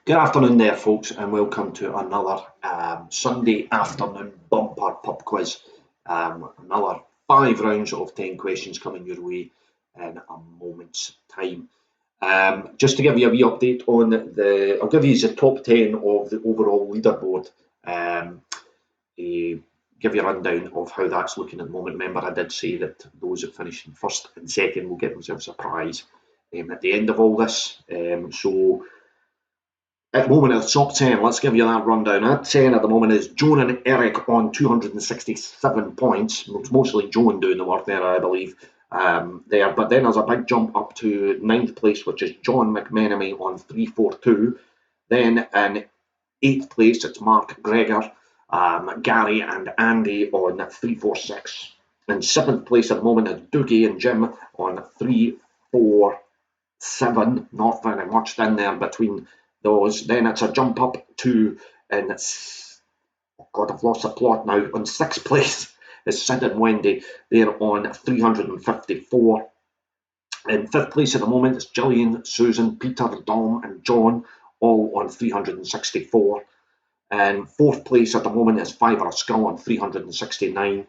Good afternoon there, folks, and welcome to another Sunday afternoon bumper pub quiz. Another 5 rounds of 10 questions coming your way in a moment's time. Just to give you a wee update on I'll give you the top 10 of the overall leaderboard. Give you a rundown of how that's looking at the moment. Remember, I did say that those that finish in first and second will get themselves a prize at the end of all this. At the moment, at the top 10, let's give you that rundown. At 10 at the moment is Joan and Eric on 267 points. It's mostly Joan doing the work there, I believe. But then there's a big jump up to 9th place, which is John McMenemy on 342. Then in 8th place, it's Mark Gregor, Gary and Andy on 346. In 7th place at the moment is Dougie and Jim on 347. Not very much in there between those. Then it's a jump up to, and it's, oh God, I've lost the plot now. On 6th place is Sid and Wendy. They're on 354. In 5th place at the moment is Gillian, Susan, Peter, Dom, and John, all on 364. And 4th place at the moment is Fiver Skull on 369.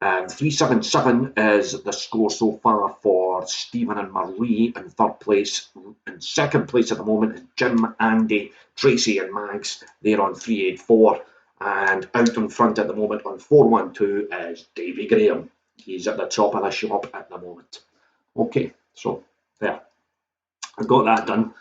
377 is the score so far for Stephen and Marie in 3rd place. In 2nd place at the moment is Jim, Andy, Tracy and Mags. They're on 384. And out in front at the moment on 412 is Davy Graham. He's at the top of the shop at the moment. Okay, so there. I've got that done.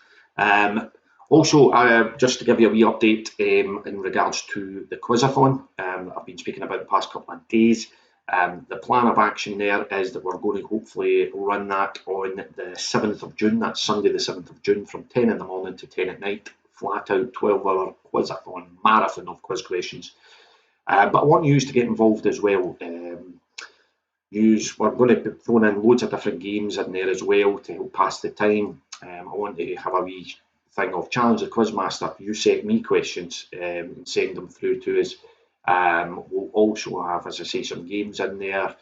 Also, just to give you a wee update in regards to the Quizathon, I've been speaking about the past couple of days. The plan of action there is that we're going to hopefully run that on the 7th of June. That's Sunday the 7th of June from 10 in the morning to 10 at night. Flat out 12-hour Quizathon, marathon of quiz questions. But I want you to get involved as well. We're going to be throwing in loads of different games in there as well to help pass the time. I want to have a wee thing of challenge the Quizmaster. You set me questions and send them through to us. We'll also have, as I say, some games in there,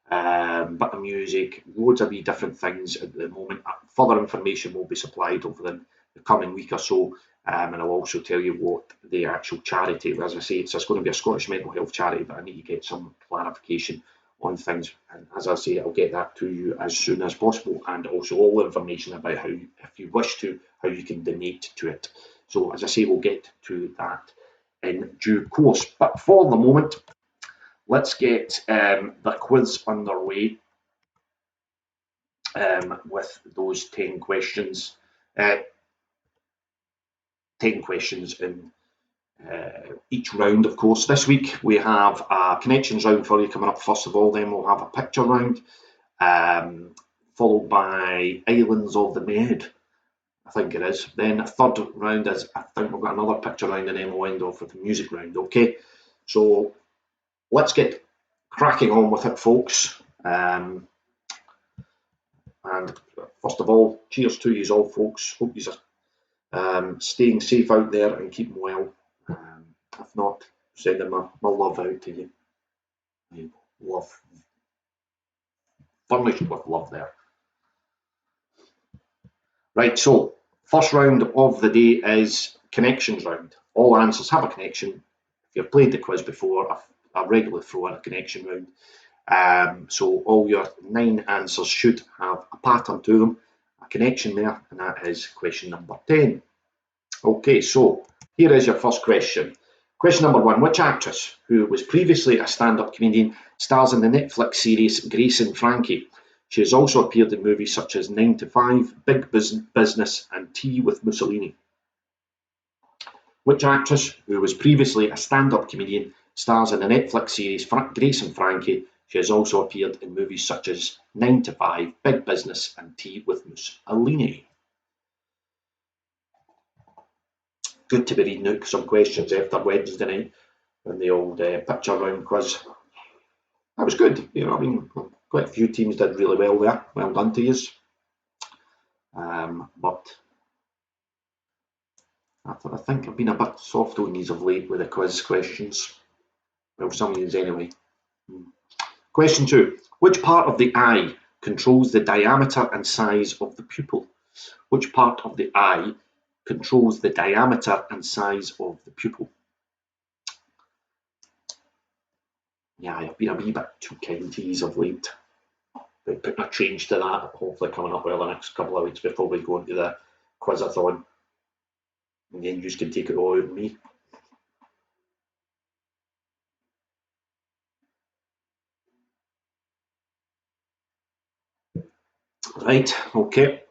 bit of music, loads of wee different things at the moment. Further information will be supplied over the coming week or so, and I'll also tell you what the actual charity, as I say, it's going to be a Scottish mental health charity, but I need to get some clarification on things, and as I say, I'll get that to you as soon as possible, and also all the information about how, if you wish to, how you can donate to it. So as I say, we'll get to that in due course. But for the moment, let's get the quiz underway with those 10 questions. 10 questions in each round, of course. This week we have a connections round for you coming up first of all, then we'll have a picture round, followed by Islands of the Med, I think it is. Then a third round is, I think we've got another picture round, and then we'll end off with the music round. Okay, so let's get cracking on with it, folks. And first of all, cheers to you all, folks. Hope you are staying safe out there and keeping well. If not, sending my love out to you. Love, furnished with love there. Right, so first round of the day is connections round. All answers have a connection. If you've played the quiz before, I regularly throw in a connection round. So all your 9 answers should have a pattern to them, a connection there, and that is question number 10. Okay, so here is your first question. Question number 1, which actress, who was previously a stand-up comedian, stars in the Netflix series Grace and Frankie? She has also appeared in movies such as 9 to 5, Big Business, and Tea with Mussolini. Which actress, who was previously a stand-up comedian, stars in the Netflix series Grace and Frankie? She has also appeared in movies such as 9 to 5, Big Business, and Tea with Mussolini. Good to be reading out some questions after Wednesday night in the old picture round quiz. That was good. You know, I mean, quite a few teams did really well there. Well done to you. But I think I've been a bit soft on these of late with the quiz questions. Well, some of these anyway. Question 2. Which part of the eye controls the diameter and size of the pupil? Which part of the eye controls the diameter and size of the pupil? Yeah, I've been a wee bit too kind to ease of late. But putting a change to that, hopefully coming up over the next couple of weeks before we go into the quizathon. And then you can take it all out of me. Right, okay.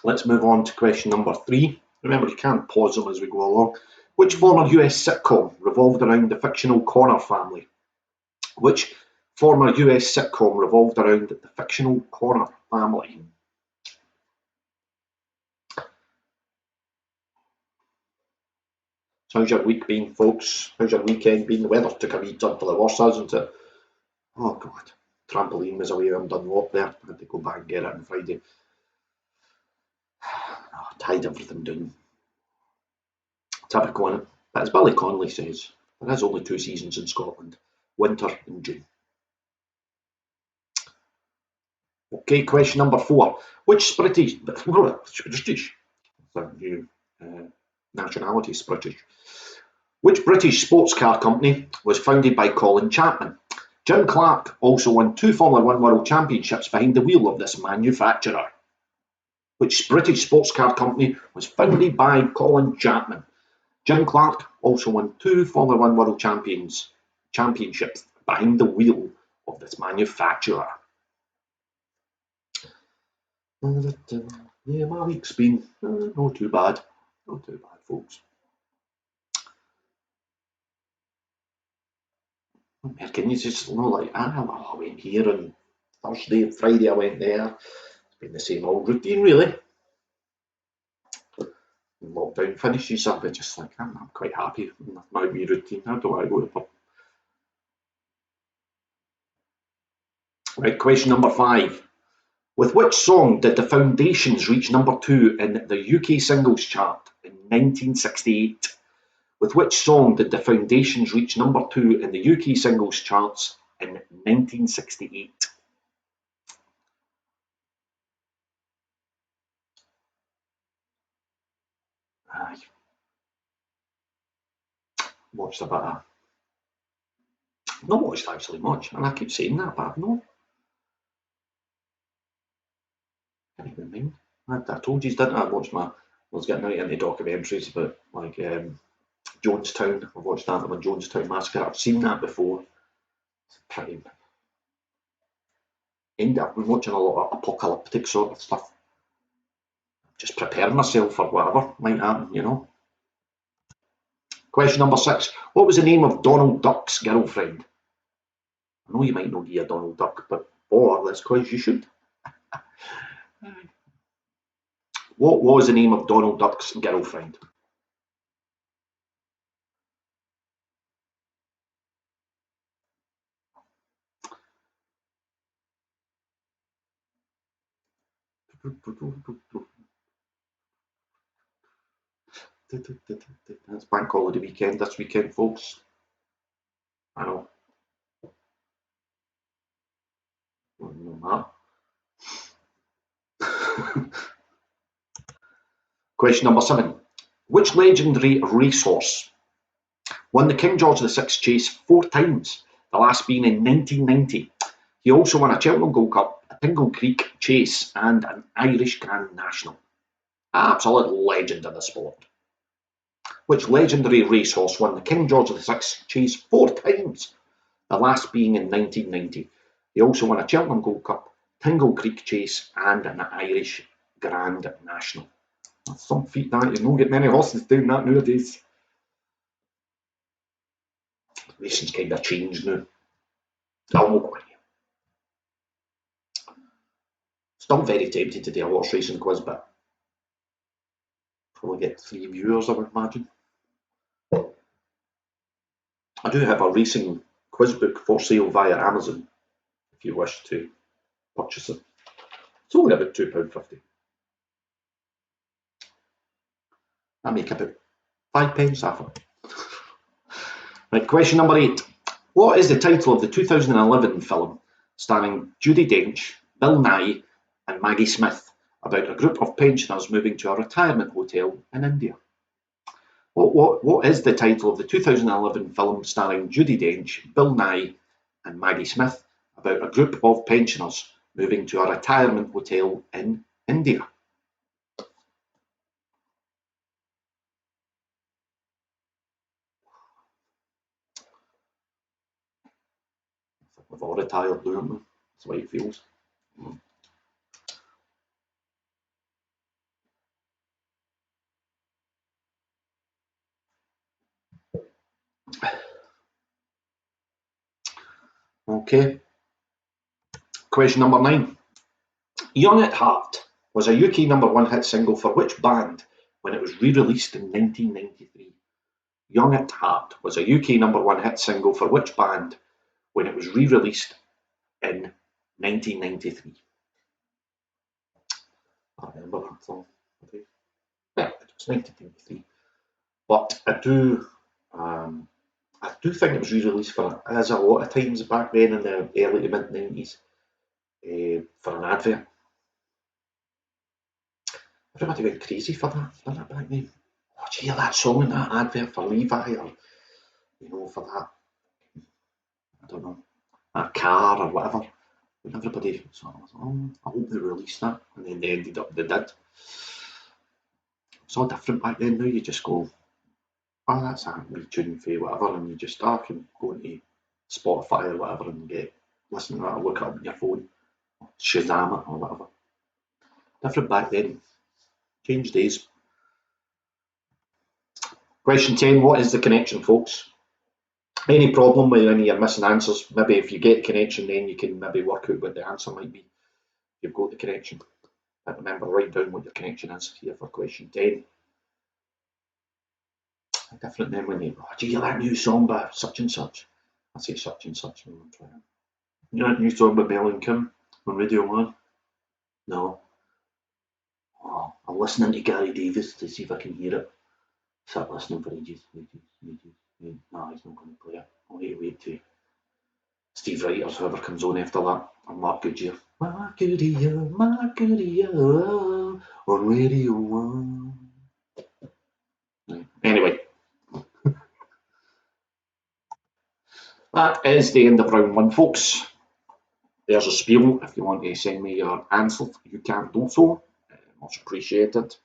Let's move on to question number 3. Remember, you can't pause them as we go along. Which former US sitcom revolved around the fictional Connor family? Which former US sitcom revolved around the fictional Connor family? So how's your week been, folks? How's your weekend been? The weather took a wee turn for the worse, hasn't it? Oh, God. Trampoline was away on Dunlop there. I had to go back and get it on Friday. Oh, tied everything down. Typical, innit? But as Billy Connolly says, there is only 2 seasons in Scotland, winter and June. Okay, question number 4. Which British new nationality is British. Which British sports car company was founded by Colin Chapman? Jim Clark also won 2 Formula 1 World Championships behind the wheel of this manufacturer. Which British sports car company was founded by Colin Chapman? Jim Clark also won 2 Formula 1 World Championships behind the wheel of this manufacturer. Yeah, my week's been not too bad. Not too bad, folks. Can you just I went here on Thursday and Friday I went there. It's been the same old routine, really. When lockdown finishes, I'll be just like, I'm quite happy with my wee routine. I don't want to go to the pub. Right, question number 5. With which song did The Foundations reach number 2 in the UK singles chart in 1968? With which song did The Foundations reach number 2 in the UK singles charts in 1968? Aye. Watched a bit of. Not watched actually much, and I keep saying that, but I've not. I can't even mind. I told you, didn't I? I was getting out into documentaries about like Jonestown. I've watched that one, Jonestown Massacre. I've seen that before. It's pretty. And I've been watching a lot of apocalyptic sort of stuff. Just preparing myself for whatever might happen, you know. Question number 6. What was the name of Donald Duck's girlfriend? I know you might not be a Donald Duck, but for this quiz you should. What was the name of Donald Duck's girlfriend? It's bank holiday weekend this weekend, folks. I know. Question number 7. Which legendary racehorse won the King George VI Chase 4 times, the last being in 1990? He also won a Cheltenham Gold Cup, a Tingle Creek Chase, and an Irish Grand National. Absolute legend of the sport. Which legendary racehorse won the King George VI Chase 4 times, the last being in 1990? He also won a Cheltenham Gold Cup, Tingle Creek Chase, and an Irish Grand National. That's some feat that. You don't get many horses doing that nowadays. Racing's kind of changed now. I'll not go here. Still very tempted to do a horse racing quiz, but probably get 3 viewers, I would imagine. I do have a racing quiz book for sale via Amazon if you wish to purchase it. It's only about £2.50. I make about 5 pence off it. Right, question number 8. What is the title of the 2011 film starring Judi Dench, Bill Nighy, and Maggie Smith about a group of pensioners moving to a retirement hotel in India. What is the title of the 2011 film starring Judi Dench, Bill Nighy and Maggie Smith about a group of pensioners moving to a retirement hotel in India? We've all retired, don't we? That's the way it feels. Okay. Question number 9. Young at Heart was a UK #1 hit single for which band when it was re-released in 1993? Young at Heart was a UK #1 hit single for which band when it was re-released in 1993? I remember that song. Yeah, it was 1993. But I do think it was re-released as a lot of times back then in the early to mid 90s for an advert. Everybody went crazy for that, didn't it, back then? Oh, did you hear that song in that advert for Levi, or for that, I don't know, that car or whatever? And everybody sort of was, oh, I hope they release that, and then they ended up they did. It's all different back then. Now you just go, oh, that's a wee tune for whatever, and you just can go into Spotify or whatever and listen to that or look it up on your phone, Shazam it or whatever. Different back then. Change days. Question 10. What is the connection, folks? Any problem with any of your missing answers? Maybe if you get the connection, then you can maybe work out what the answer might be. You've got the connection. But remember, write down what your connection is here for question 10. Different than when you, do you hear that new song by such and such? I say such and such. You know that new song by Mel and Kim on Radio 1? No. Oh, I'm listening to Gary Davis to see if I can hear it. Start listening for ages. No, he's not going to play it. I'll need to wait till Steve Wright or whoever comes on after that. Or Mark Goodyear. Mark Goodyear on Radio 1. Anyway. That is the end of round 1, folks. There's a spiel. If you want to send me your answer, you can do so. Much appreciated.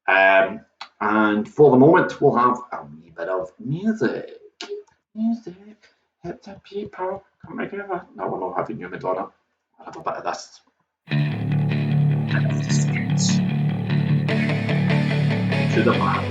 And for the moment, we'll have a wee bit of music. Hit the people, come together. No, we're not having you, Madonna. We'll have a bit of this. To the man.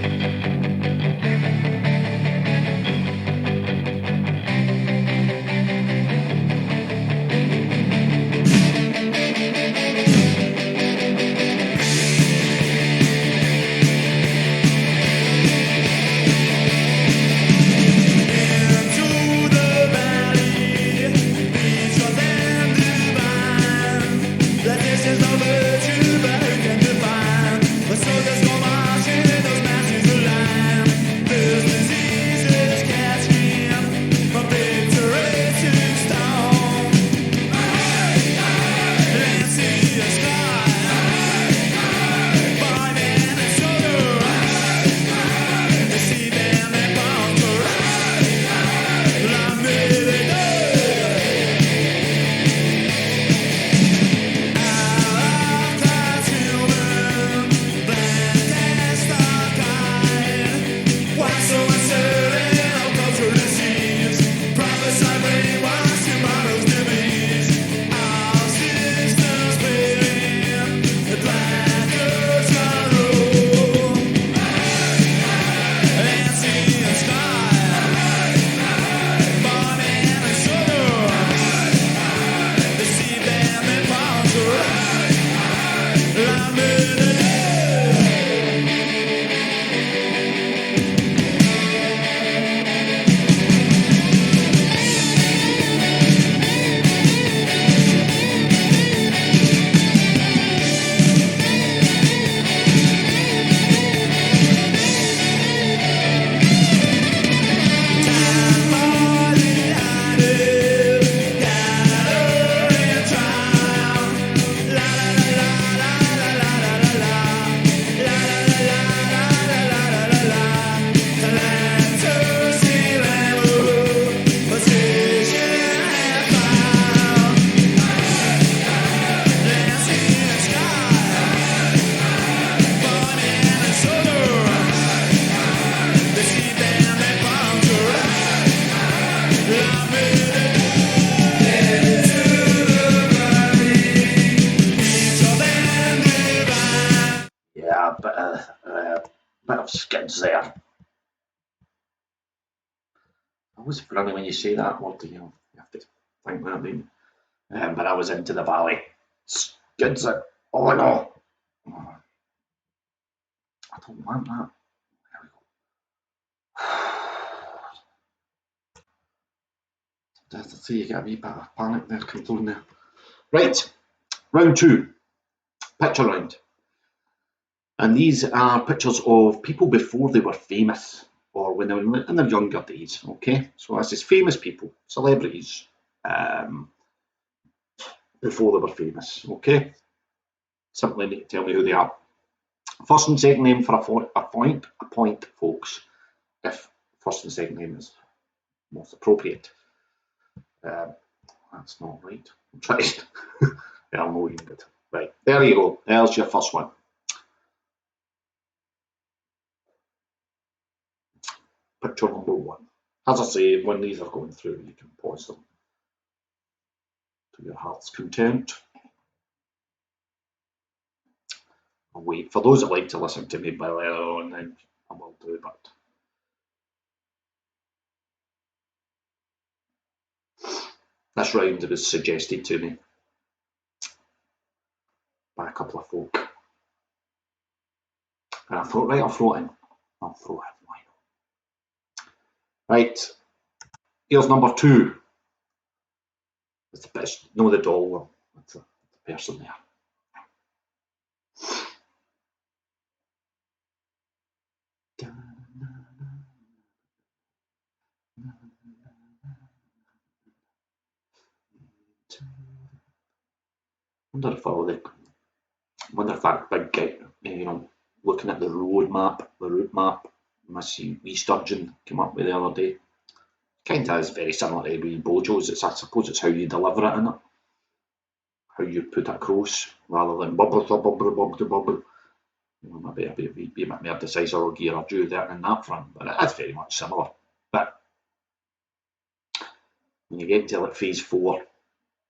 Over to back and define. The soldiers go marching, those masses bit of skids there. Always funny when you say that word, you have to think that, don't you? But I was into the valley. Skids it. Oh no! Oh, I don't want that. There we go. As I say, you get a wee bit of panic there comes on there. Right, round 2, picture round. And these are pictures of people before they were famous, or when they were in their younger days, okay? So this is famous people, celebrities, before they were famous, okay? Simply need to tell me who they are. First and second name for a point, folks, if first and second name is most appropriate. That's not right. I'm trying. Yeah, I'm not good. Right, there you go. There's your first one. Picture number 1. As I say, when these are going through, you can pause them to your heart's content. I'll wait. For those that like to listen to me by later on, then I will do, but this round was suggested to me by a couple of folk. And I thought, right, I'll throw it in. Why not? Right, here's number 2. It's the best. No, the doll one. That's the person there. Wonder if that big guy, looking at the route map, Missy Wee Sturgeon came up with the other day. Kind of is very similar to Wee Bojo's. I suppose it's how you deliver it, innit? How you put it across rather than bubble. Maybe a bit more decisive or gear or do that in that front, but it's very much similar. But when you get into like phase 4,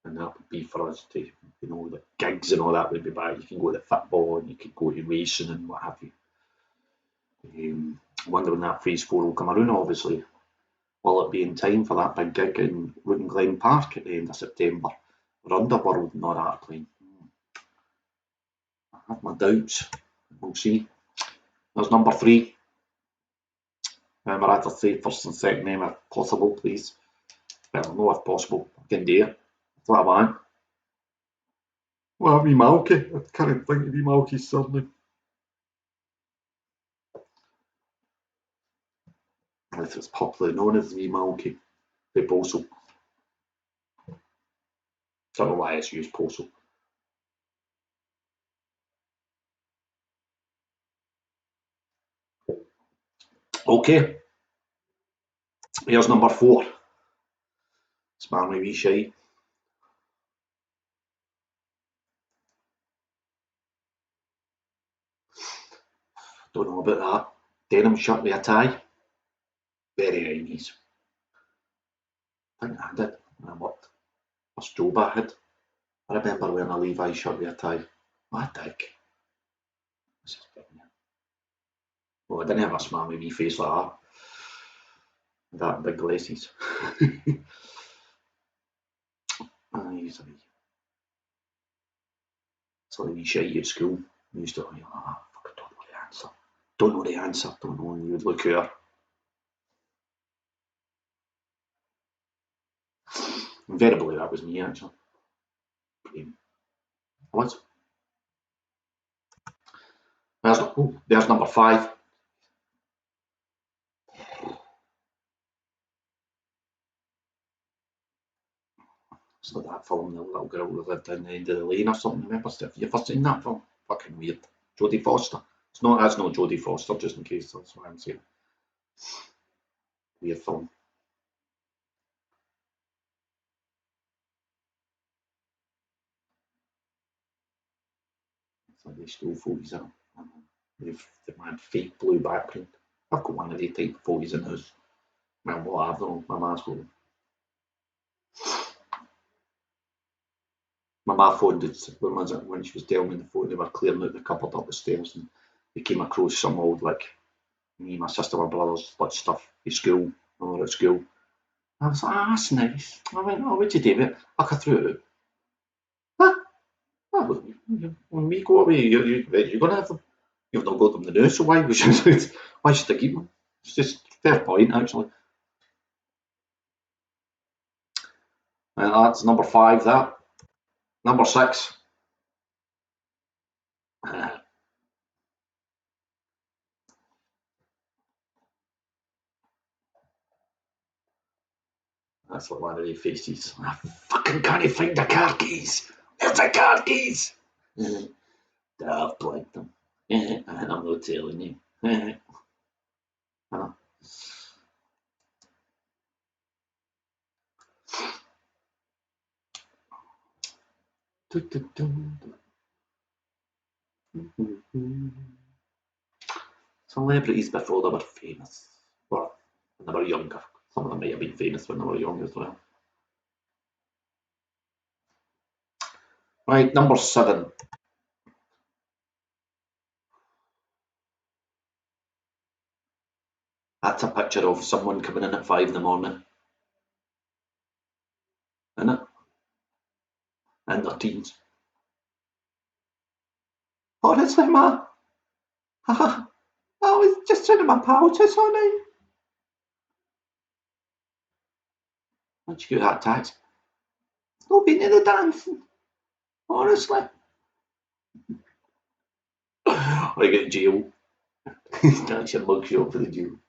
and that would be for us to, the gigs and all that would be back. You can go to football and you could go to racing and what have you. I wonder when that phase 4 will come around, obviously. Will it be in time for that big gig in Wootton Glen Park at the end of September? Or Underworld and all that playing? I have my doubts. We'll see. There's number 3. Remember, I had to say first and second name if possible, please. Well, no, if possible. I can do it. That's what I want. Well, wee Malky. I can't think of wee Malky's surname. If it's popularly known as wee Malky. The Postal. Don't know why it's used Postal. Okay. Here's number 4. Spare me wee shite. Don't know about that. Denim shirt with a tie. Very 90s. I think I had it when I worked for Stroba. I remember wearing a Levi shirt with a tie. What a dick. Well, I didn't have a smarmy wee face like that. That big glasses. He's a wee. It's like a wee shite at school. We used to be like, fuck, I don't know the answer. Don't know the answer. Don't know. And you would look here. Invariably, that was me, actually. What? There's number 5. It's like that film, the little girl who lived in the end of the lane or something. Remember, Steph? You ever seen that film? Fucking weird. Jodie Foster. That's not Jodie Foster, just in case. That's what I'm saying. Weird film. It's like they stole photos of it. They've had fake blue background. I've got one of the type of photos in the house. Well, we'll have them. My ma's got them. My ma phoned it when she was telling me the phone, they were clearing out the cupboard up the stairs and they came across some old like Me and my sister were brothers, like stuff at school, when we were at school. I was like, that's nice. I went, oh, what'd you do with it? I threw it out. Huh? When we go away, you're going to have them. You've not got them the now, so why should I keep them? It's just fair point, actually. And that's number 5, that. Number 6. That's what one of the faces. I fucking can't find the car keys. Where's the car keys? I've blanked them. And I'm not telling you. Uh, Celebrities before they were famous. Well, when they were younger. Some of them might have been famous when they were young as well. Right, number 7. That's a picture of someone coming in at 5 in the morning. Isn't it? In their teens. Honestly, ma, I was just trying to my pouch or something. Where'd you get that tax? Not been to the dancing. Honestly. I get jail. That's your mugshot for the jail.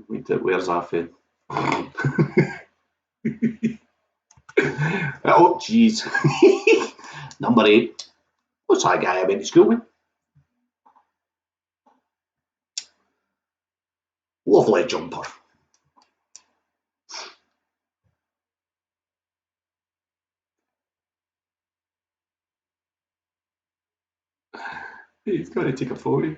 Wait, where's that from? Oh, jeez. Number 8. What's that guy I went to school with? Lovely jumper. He's got to take a photo.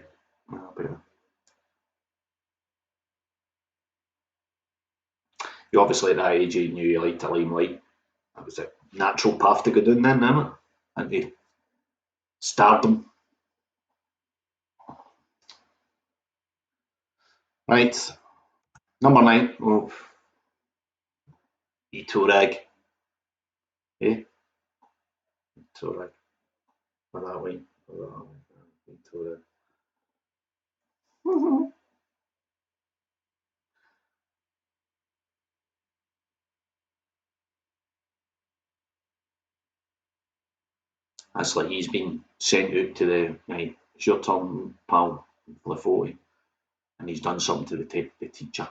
You obviously at that age you knew you liked the limelight. That was a natural path to go down then, isn't it? And he stardom. Right. Number 9. Oh. Etorag. Eh? Etorag. For that way. Etorag. That's like he's been sent out to the right, it's your turn, pal, for the 40. And he's done something to the teacher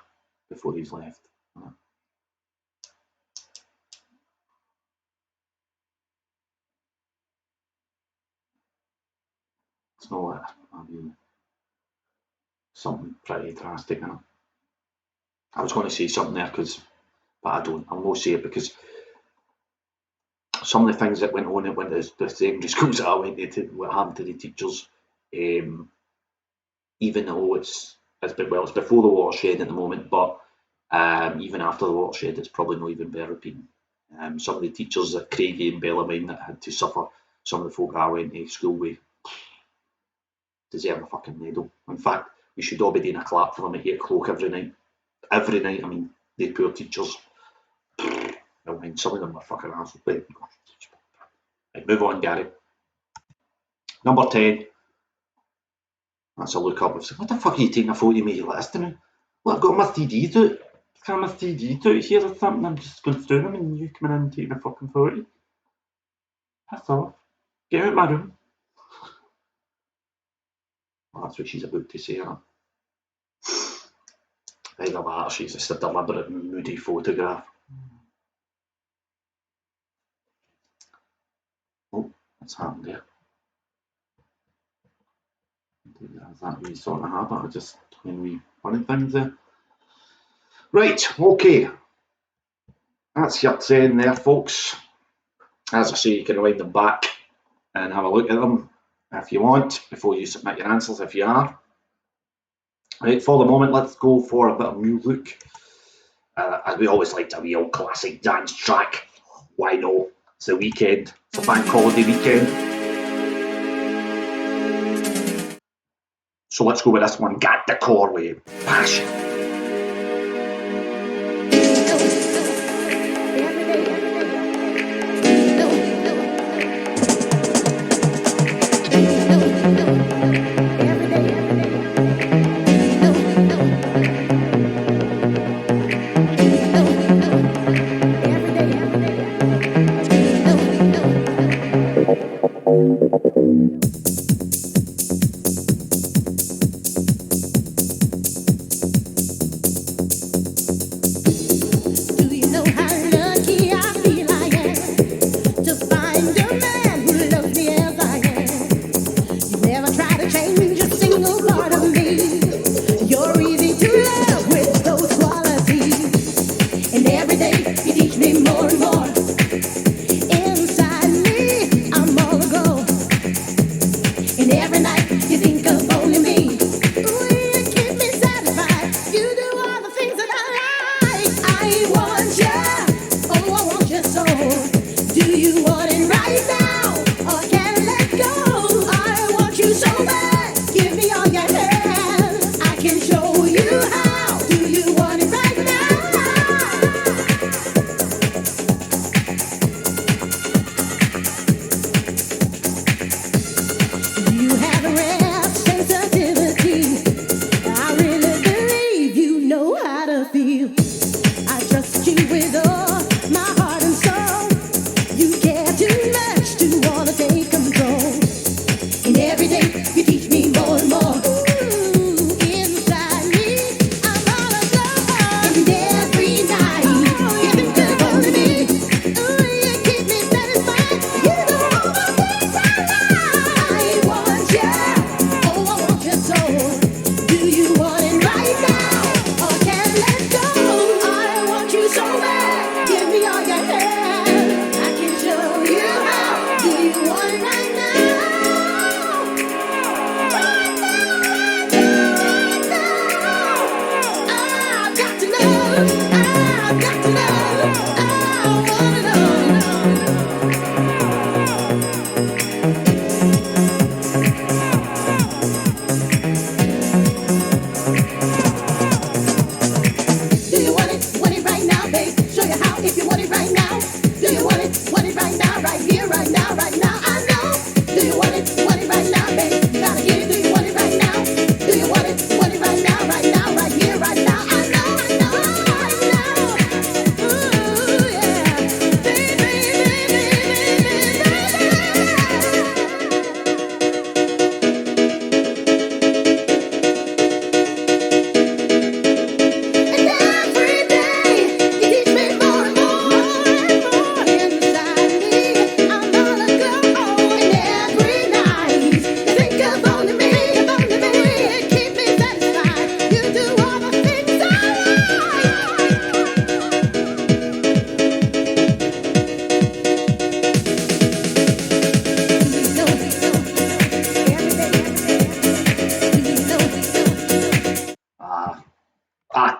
before he's left. It's not I mean, something pretty drastic. You know? I was going to say something there, but I don't. I'll not say it because some of the things that went on at one of the secondary schools that I went to, what happened to the teachers, even though it's before the watershed at the moment, but even after the watershed, it's probably not even better repeating. Some of the teachers at Craigie and Bellarmine that had to suffer, some of the folk I went to school with, deserve a fucking medal. In fact, we should all be doing a clap for them at 8 o'clock every night. Every night, I mean, they poor teachers. I mean, some of them are fucking assholes. Right, move on, Gary. Number 10. That's a look up. What the fuck are you taking a photo of me? Like this to me? Well, I've got my CDs out. I've got my CDs out here or something. I'm just going through them and you coming in and taking a fucking photo. That's all. Get out of my room. Well, that's what she's about to say, huh? Either that, she's just a deliberate moody photograph. Oh, what's happened there? That wee sort of habit of just when we running things there. Right, okay. That's your 10 there, folks. As I say, you can wind them back and have a look at them if you want before you submit your answers, if you are. Right, for the moment, let's go for a bit of music. As we always like a wee old classic dance track. Why not? It's the weekend. It's a bank holiday weekend. So let's go with this one. Got the core with passion.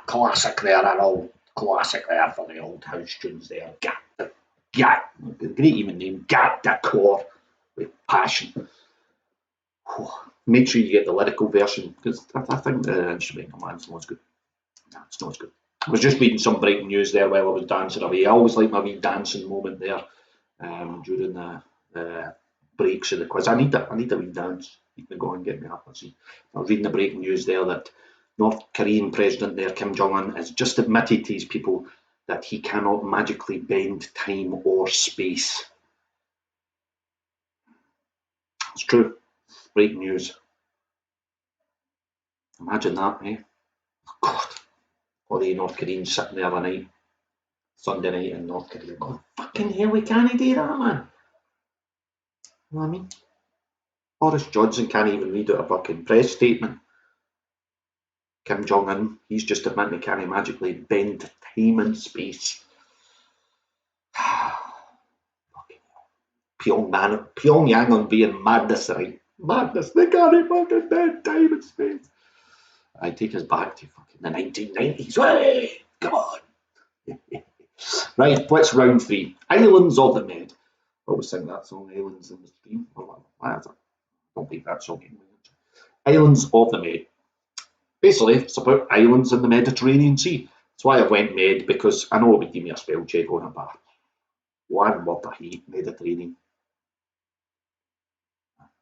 Classic there, an old classic there for the old house tunes there. Gat, great even name, Gat the core with passion. Make sure you get the lyrical version because I think the instrumental man's not as good. No, it's not as good. I was just reading some breaking news there while I was dancing away. I always like my wee dancing moment there during the breaks of the quiz. I need a wee dance. Keep me going, get me up. I was reading the breaking news there that North Korean president there, Kim Jong Un, has just admitted to his people that he cannot magically bend time or space. It's true. Breaking news. Imagine that, eh? God, all the North Koreans sitting there the night, Sunday night in North Korea, going, fucking hell, we can't do that, man. You know what I mean? Boris Johnson can't even read out a fucking press statement. Kim Jong Un, he's just admitting he can't magically bend time and space. Pyongyang on being madness, right? Madness. They can't fucking bend time and space. I take us back to fucking the 1990s. Hey, come on. Right, what's round three? Islands of the Med. I always sing that song, Islands in the Stream. Why is that? I don't think that song anyway. Islands of the Med. Basically, it's about islands in the Mediterranean Sea. That's why I went Med, because I know it would give me a spell check on it, but one word I hate, Mediterranean.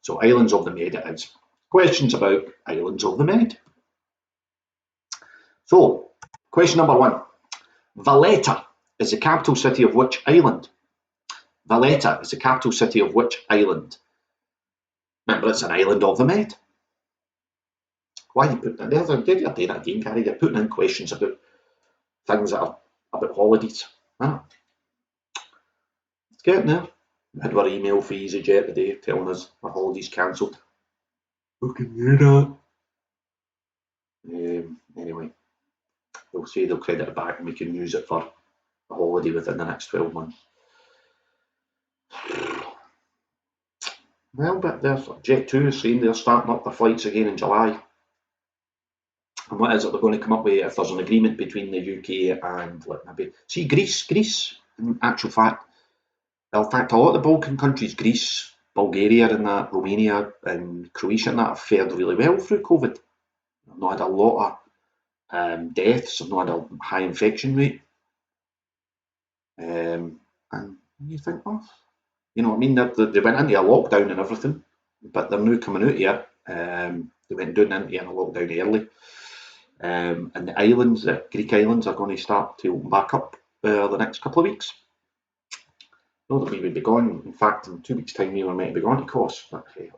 So islands of the Med it is. Questions about islands of the Med. So, question number 1. Valletta is the capital city of which island? Valletta is the capital city of which island? Remember, it's an island of the Med. Why are you putting it there? You're doing it again, Gary. You're putting in questions about things that are about holidays. Ah. It's getting there. We had our email for EasyJet today telling us our holidays cancelled. Who can hear that? Anyway, they'll say they'll credit it back and we can use it for a holiday within the next 12 months. Well, but there's Jet2 is saying they're starting up their flights again in July. And what is it they're going to come up with if there's an agreement between the UK and maybe see Greece, in actual fact. In fact, a lot of the Balkan countries, Greece, Bulgaria and that, Romania and Croatia and that have fared really well through COVID. They've not had a lot of deaths, they've not had a high infection rate. And you think, oh, you know what I mean? They went into a lockdown and everything, but they're now coming out here. They went down into a lockdown early. And the islands, the Greek islands, are going to start to open back up the next couple of weeks. Not that we would be gone. In fact, in 2 weeks' time, we were meant to be gone to Kos. But hey,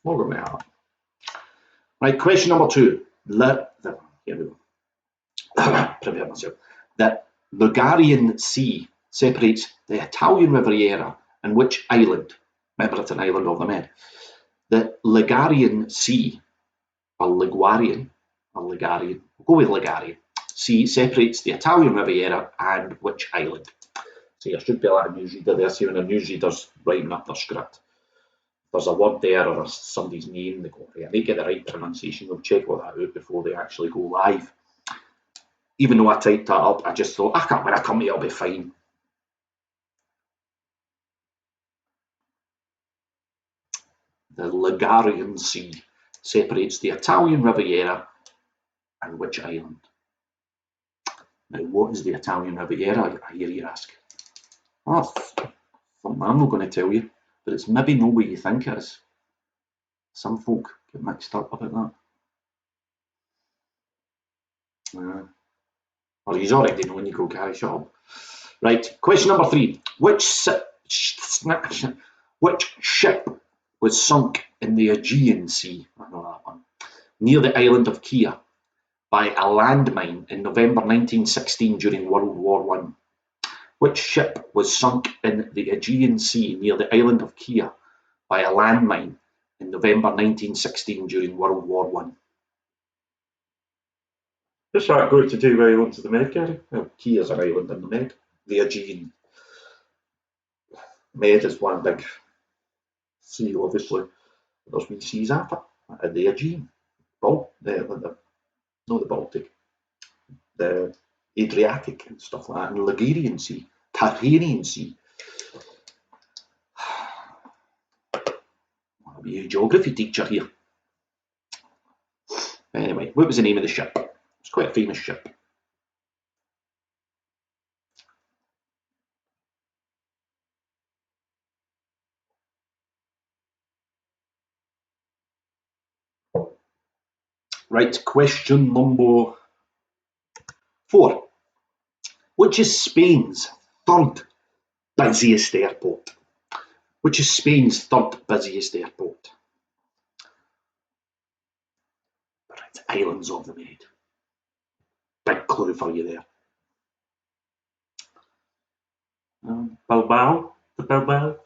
not going to happen. Right, question number 2. Here we go. Prepare myself. The Ligurian Sea separates the Italian Riviera and which island? Remember, it's an island of the Med. The Ligurian Sea, or Ligurian, we'll go with Ligurian Sea separates the Italian Riviera and which island? See, there should be a lot of newsreader there. See, when a newsreader's writing up their script, there's a word there or somebody's name, they go, I need to get the right pronunciation. They'll check all that out before they actually go live. Even though I typed that up, I just thought, when I come here, I'll be fine. The Ligurian Sea separates the Italian Riviera and which island? Now, what is the Italian Riviera, I hear you ask? Oh, something I'm not going to tell you, but it's maybe not what you think it is. Some folk get mixed up about that. Well, he's already knowing you go, Gary, shut up. Right, question number 3. Which ship was sunk in the Aegean Sea, I know that one, near the island of Kea by a landmine in November 1916 during World War I? Which ship was sunk in the Aegean Sea near the island of Kea by a landmine in November 1916 during World War I? What's that got to do with islands of the Med, Gary? Well, Kea is an island in the Med. The Aegean Med is one big sea, obviously. There's wee seas at it. The Aegean. Not the Baltic. The Adriatic and stuff like that. And the Ligurian Sea. Tyrrhenian Sea. I'll be a geography teacher here. Anyway, what was the name of the ship? It's quite a famous ship. Right, question number 4. Which is Spain's third busiest airport? Which is Spain's third busiest airport? Right, islands of the Med. Big clue for you there. Bilbao? The Bilbao?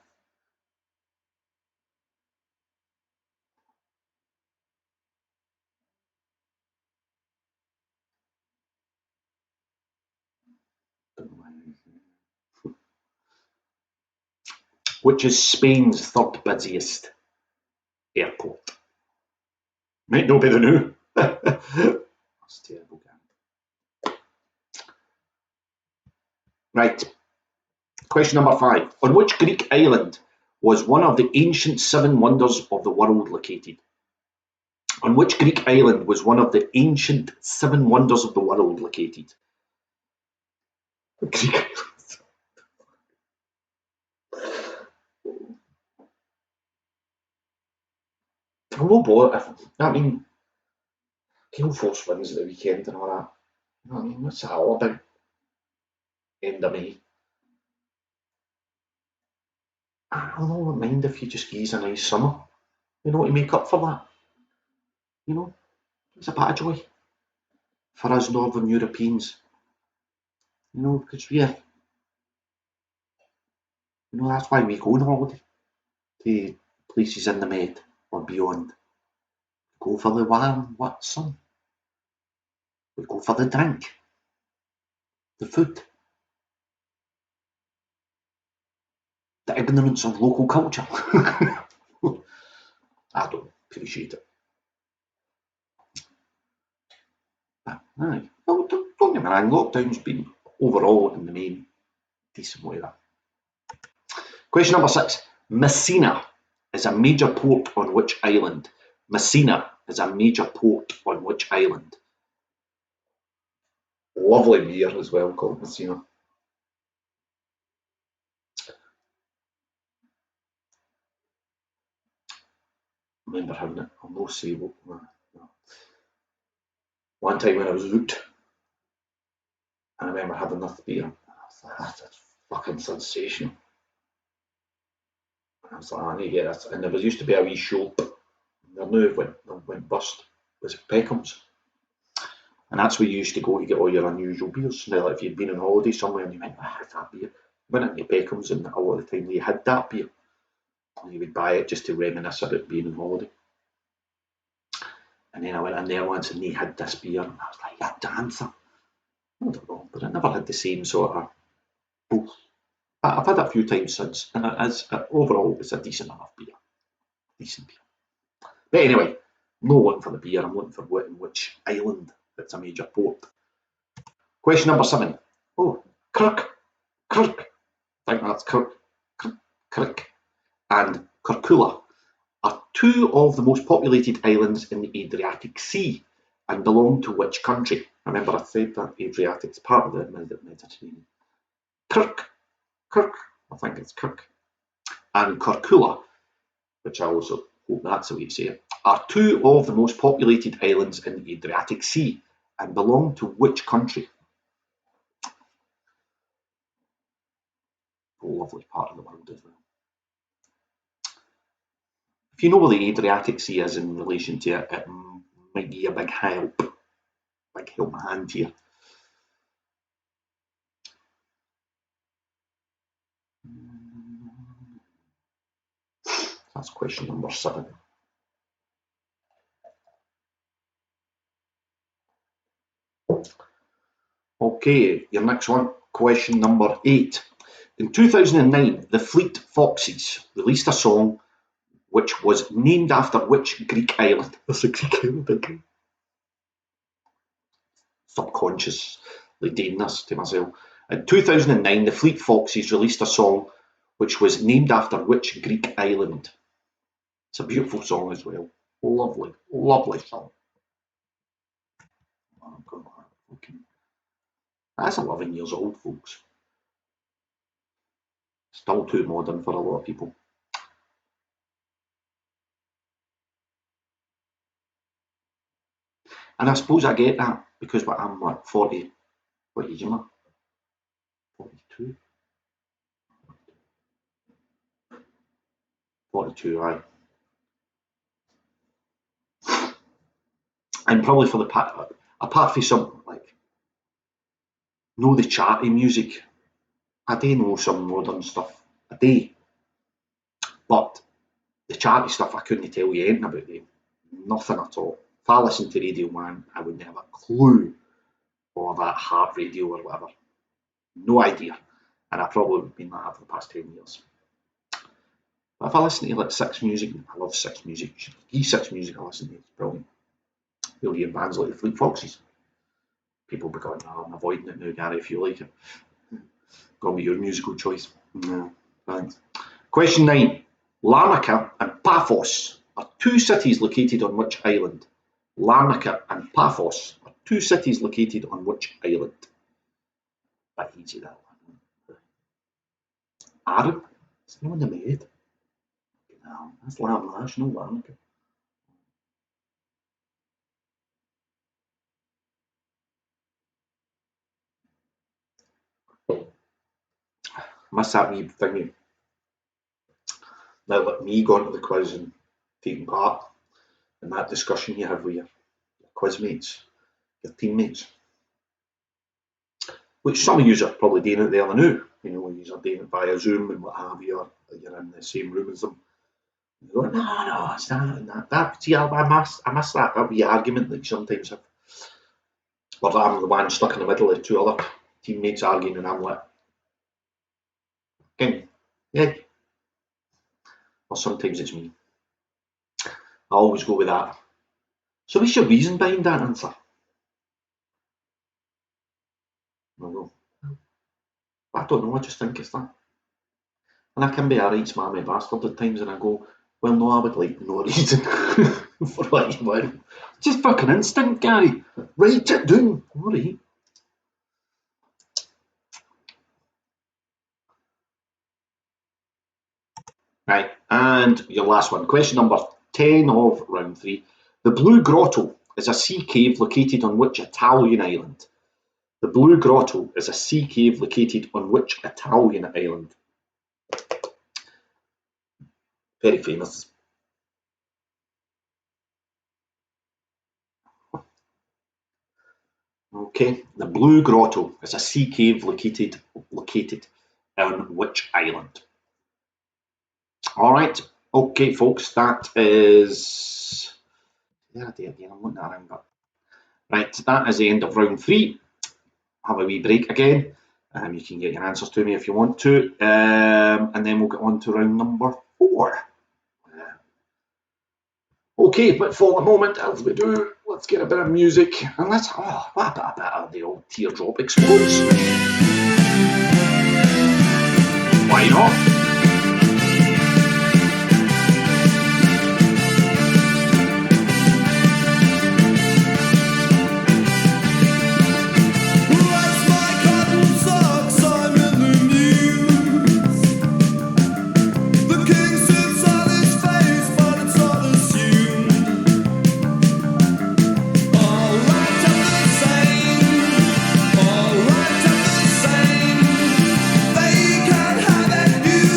Which is Spain's third busiest airport? Might not be the new. That's terrible. Right. Question number 5. On which Greek island was one of the ancient 7 wonders of the world located? On which Greek island was one of the ancient seven wonders of the world located? Greek islands. I'm no bother. I mean, Gale Force wins at the weekend and all that. You know what I mean? What's that all about? End of May. I don't mind if you just give us a nice summer, you know, to make up for that. You know, it's a bit of joy for us Northern Europeans, you know, because we're, you know, that's why we go on holiday to places in the Med or beyond. Go for the warm, wet sun. We go for the drink, the food, the ignorance of local culture. I don't appreciate it. But, aye. Well, don't get me wrong, lockdown's been overall in the main decent weather. Question number 6. Messina is a major port on which island? Messina is a major port on which island? Lovely beer as well called Messina. I remember having it. I'll no say what. No. One time when I was out, I remember having this beer. I was like, that's fucking sensational. I was like, I need to get this. And there used to be a wee shop. There now went bust. Was it Peckham's? And that's where you used to go to get all your unusual beers. Now, like if you'd been on holiday somewhere and you went, I had that beer. You went into Peckham's and a lot of the time they had that beer. And you would buy it just to reminisce about being on holiday. And then I went in there once and they had this beer and I was like, yeah, dancer. I don't know, but it never had the same sort of booth. I've had it a few times since, and it is, overall it's a decent enough beer. Decent beer. But anyway, I'm not looking for the beer, I'm looking for which island it's a major port. Question number 7. Oh, Kirk. I think that's Kirk. And Korčula are two of the most populated islands in the Adriatic Sea and belong to which country? Remember I said that Adriatic's part of the Mediterranean. Kirk, I think it's Kirk, and Korčula, which I also hope that's the way you say it, are two of the most populated islands in the Adriatic Sea and belong to which country? A lovely part of the world as well. If you know where the Adriatic Sea is in relation to it, it might be a big help. Big help hand here. That's question number 7. Okay, your next one, question number 8. In 2009, the Fleet Foxes released a song which was named after which Greek island? That's a Greek island again. Subconsciously doing this to myself. In 2009, the Fleet Foxes released a song which was named after which Greek island? It's a beautiful song as well. Lovely, lovely song. That's 11 years old, folks. Still too modern for a lot of people. And I suppose I get that because I'm what, 40, what age am I? 42? 42, aye. And probably for the apart from some like know the charty music, I do know some modern stuff. I do. But the charty stuff I couldn't tell you anything about them. Nothing at all. If I listened to Radio Man, I wouldn't have a clue or that Heart Radio or whatever. No idea. And I probably would have been like that for the past 10 years. But if I listen to like Six Music, I love Six Music. E6 Music I listen to, it's brilliant. You'll hear bands like the Fleet Foxes. People will be going, oh, I'm avoiding it now, Gary, if you like it. Got me your musical choice. No, thanks. Question 9. Larnaca and Paphos are two cities located on which island? Larnaca and Paphos are two cities located on which island? Bit easy that one. Arran? It's not in the Med. No, that's National Larnaca. Miss that wee thingy. Now let me go into the quiz and taking part in that discussion you have with your quiz mates, your teammates. Which some of you are probably doing it there and now. You know, you are doing it via Zoom and what have you, or you're in the same room as them. You go, no, it's that and that. See, I miss that wee argument that you sometimes have. Or I'm the one stuck in the middle of two other teammates arguing, and I'm like, yeah. Or sometimes it's me. I always go with that. So what's your reason behind that answer? I don't know, I just think it's that. And I can be a right smarmy bastard at times, and I go, well, no, I would like no reason for what you want. Just fucking instinct, Gary. Write it down. All right. Right, and your last one. Question number 10 of round 3. The Blue Grotto is a sea cave located on which Italian island? The Blue Grotto is a sea cave located on which Italian island? Very famous. Okay, the Blue Grotto is a sea cave located on which island? All right, okay, folks, that is. Yeah, again, I'm looking at it, but right, that is the end of round 3. Have a wee break again. You can get your answers to me if you want to, and then we'll get on to round number 4. Okay, but for the moment, as we do, let's get a bit of music, and let's what a bit of the old Teardrop Explodes. Why not? They can have it.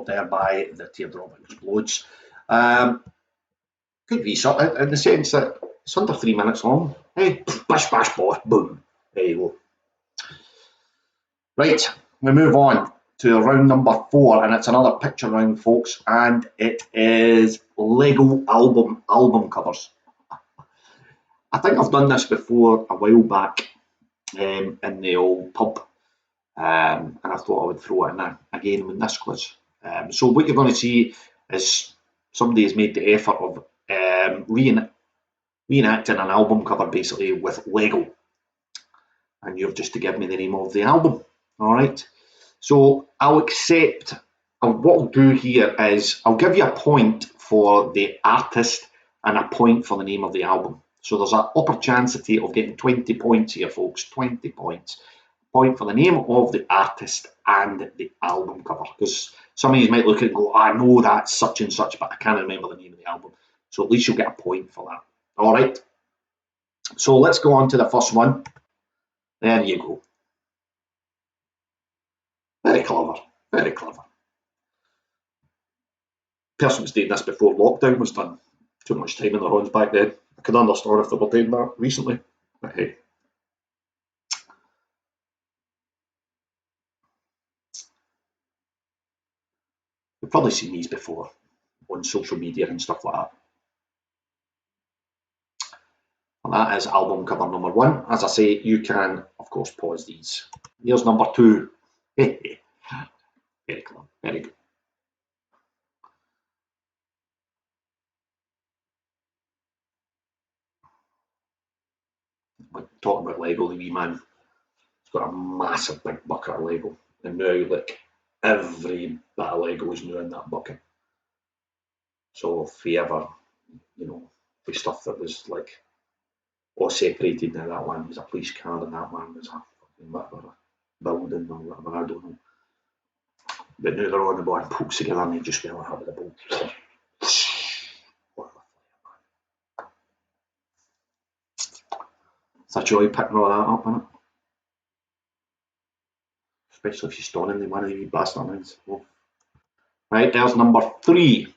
stopped there by the teardrop explodes. Good research in the sense that it's under 3 minutes long. Hey, bash, bash, bosh, boom. There you go. Right, we move on to round number 4, and it's another picture round, folks, and it is Lego album covers. I think I've done this before a while back in the old pub, and I thought I would throw it in again with this quiz. So what you're going to see is somebody has made the effort of reenacting an album cover basically with Lego, and you have just to give me the name of the album. All right, so I'll accept. What I'll do here is I'll give you a point for the artist and a point for the name of the album. So there's an opportunity of getting 20 points here, folks. 20 points. Point for the name of the artist and the album cover, because some of you might look at it and go, I know that's such and such, but I can't remember the name of the album. So at least you'll get a point for that. All right. So let's go on to the first one. There you go. Very clever. Very clever. Person was doing this before lockdown was done. Too much time in their hands back then. I could understand if they were doing that recently. But hey. You've probably seen these before on social media and stuff like that. And that is album cover number 1. As I say, you can, of course, pause these. Here's number 2. Very clever. Very good. When talking about Lego, the wee man, he's got a massive big bucket of Lego. And now, like, every bit of Lego is now in that bucket. So if you ever, the stuff that was like all separated, now that one was a police car and that one was a building or whatever, I don't know. But now they're on the board, pokes together and they just fell out of the boat. It's a joy picking all that up, isn't it? Especially if you're stunning the one of the wee bastard things. Right, there's number 3.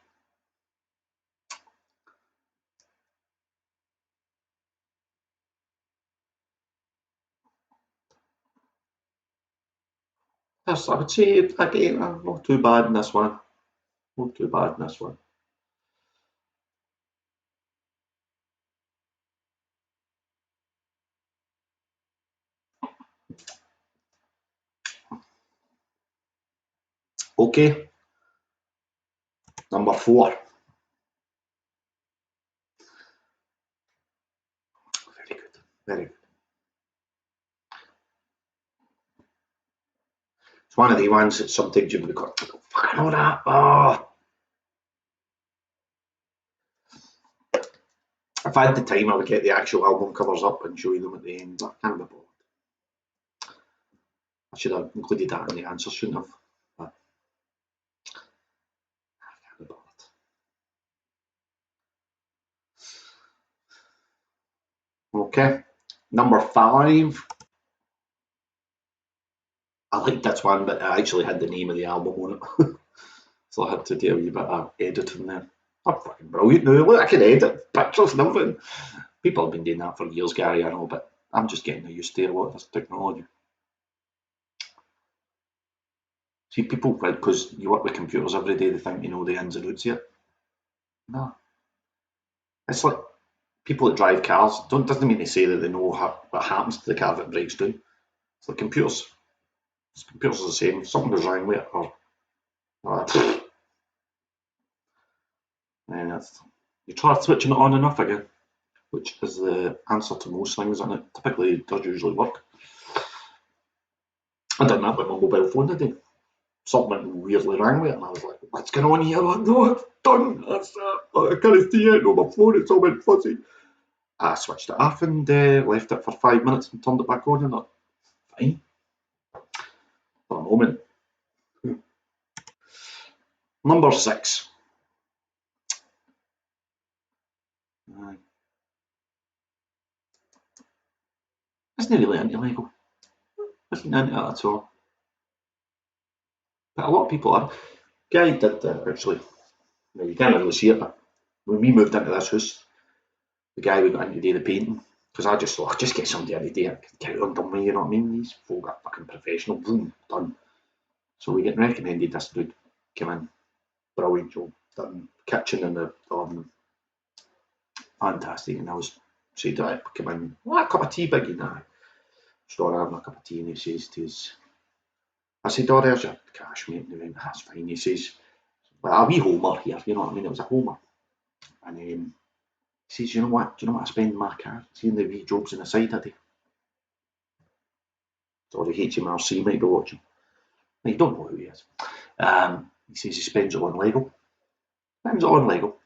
I would say, again, not too bad in this one. Not too bad in this one. Okay. Number 4. Very good. Very good. It's one of the ones that sometimes you've got, fucking all that. Oh. If I had the time, I would get the actual album covers up and show you them at the end, but I can't be bothered. I should have included that in the answer, shouldn't have? But I can't be bothered. Okay, number 5. I liked this one, but I actually had the name of the album on it. So I had to do a wee bit of editing there. I'm fucking brilliant now. Look, I can edit pictures and everything. People have been doing that for years, Gary, I know, but I'm just getting used to a lot of this technology. See, people, because you work with computers every day, they think you know the ins and outs here. No. It's like people that drive cars, doesn't mean they say that they know what happens to the car if it breaks down. It's like computers. Computers are the same. If something goes wrong with it, and you try switching it on and off again, which is the answer to most things, and it typically does usually work. I done that with my mobile phone today. Something weirdly rang with it, and I was like, what's going on here? Like, no, it's done. I can't see it on my phone, it's all been fuzzy. I switched it off and left it for 5 minutes and turned it back on, and I'm fine. For a moment. Number 6. Isn't really into Lego. Isn't into it at all. But a lot of people are. Guy did actually. Now, you can't really see it, but when we moved into this house, the guy we got in to do the painting, because I just thought, just get somebody in to do it, get it undone with, you know what I mean? These folk are fucking professional, boom, done. So we get recommended this dude, came in, brilliant job, done kitchen and the oven, fantastic. And I was saying to him, come in, a cup of tea, Biggie, nah. Sure, having a cup of tea, and he says to us, I said, oh, there's your cash, mate. And he went, that's fine. He says, well, a wee homer here, you know what I mean? It was a homer. And he says, you know what? Do you know what I spend my car? Seeing the wee jobs on the side of it. Sorry, HMRC might be watching. You don't know who he is. He says he spends it on Lego. Spends it on Lego.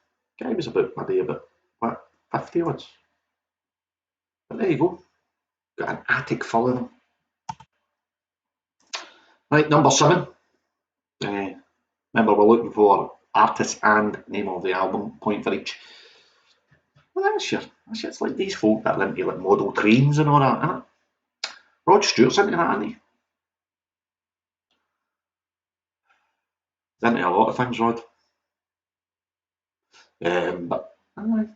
Guy was maybe about, what, 50 odds. But there you go. Got an attic full of them. Right, number 7. Remember, we're looking for artist and name of the album, point for each. Well, that's it's like these folk that are into like model trains and all that, isn't it? Rod Stewart's into that, isn't he? He's into a lot of things, Rod. But I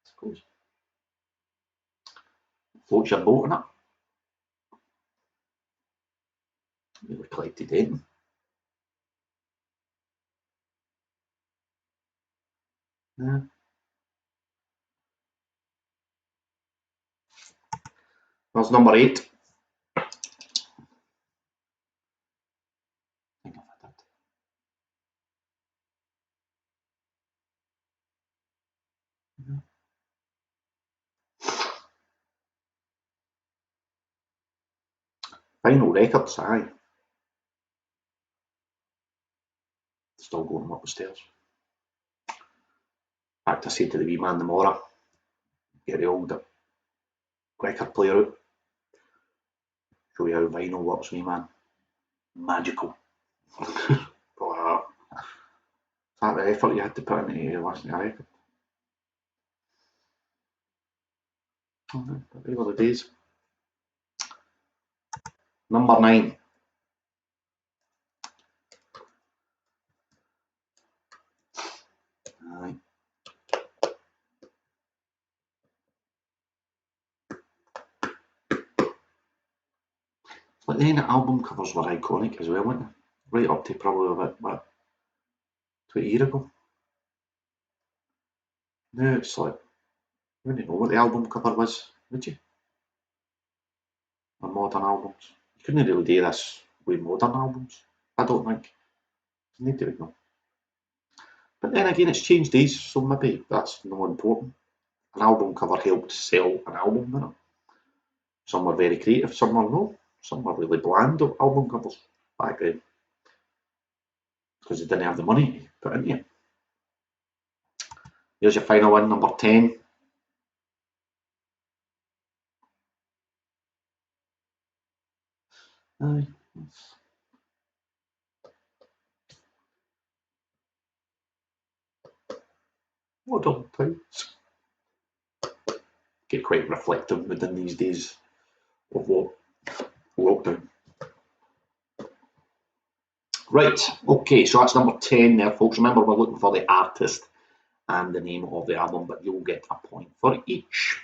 suppose floats your boat in it. Really collected in. Yeah. That's number 8. I think I did. Vinyl Records, aye. Still going up the stairs. In fact, I said to the wee man tomorrow, get the old record player out. Show you how vinyl works, wee man. Magical. Wow. Is that the effort you had to put into listening to a record? But they were the days. Number 9. Aye. But then the album covers were iconic as well, weren't they? Right up to probably about, what, 20 years ago. Now it's like, you wouldn't know what the album cover was, would you? On modern albums. You couldn't really do this with modern albums, I don't think. Nobody would know. But then again, it's changed days, so maybe that's not important. An album cover helped sell an album, didn't it? Some were very creative, some were no. Some were really bland album covers back then. Because they didn't have the money to put into it. Here's your final one, number 10. Aye. Modern times. Get quite reflective within these days of what lockdown. Right, okay, so that's number 10 there, folks. Remember, we're looking for the artist and the name of the album, but you'll get a point for each.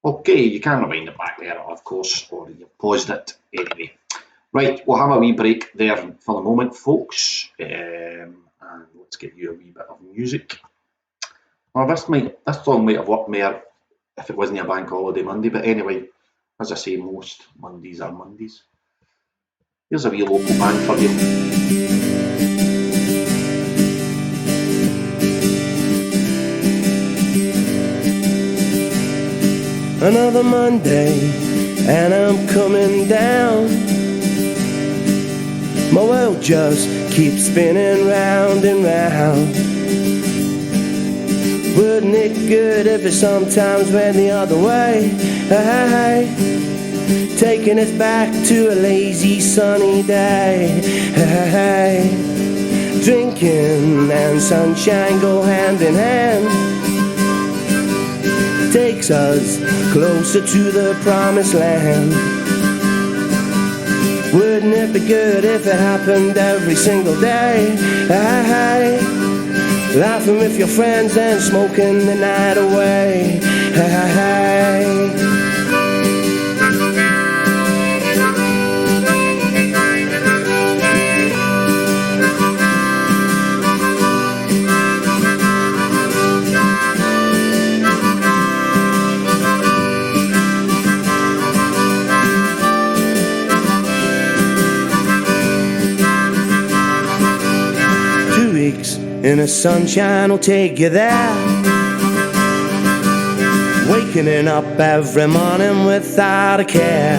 Okay, you can rewind it back there, of course, or you paused it anyway. Right, we'll have a wee break there for the moment, folks, and let's get you a wee bit of music. Well, this song might have worked more if it wasn't a bank holiday Monday, but anyway, as I say, most Mondays are Mondays. Here's a wee local band for you. Another Monday, and I'm coming down. My world just keeps spinning round and round. Wouldn't it good if it sometimes went the other way? Hey, taking us back to a lazy sunny day. Hey, drinking and sunshine go hand in hand. Takes us closer to the promised land. Wouldn't it be good if it happened every single day? Hey, hey. Laughing with your friends and smoking the night away. Hey, hey, hey. 2 weeks in the sunshine will take you there. Waking up every morning without a care.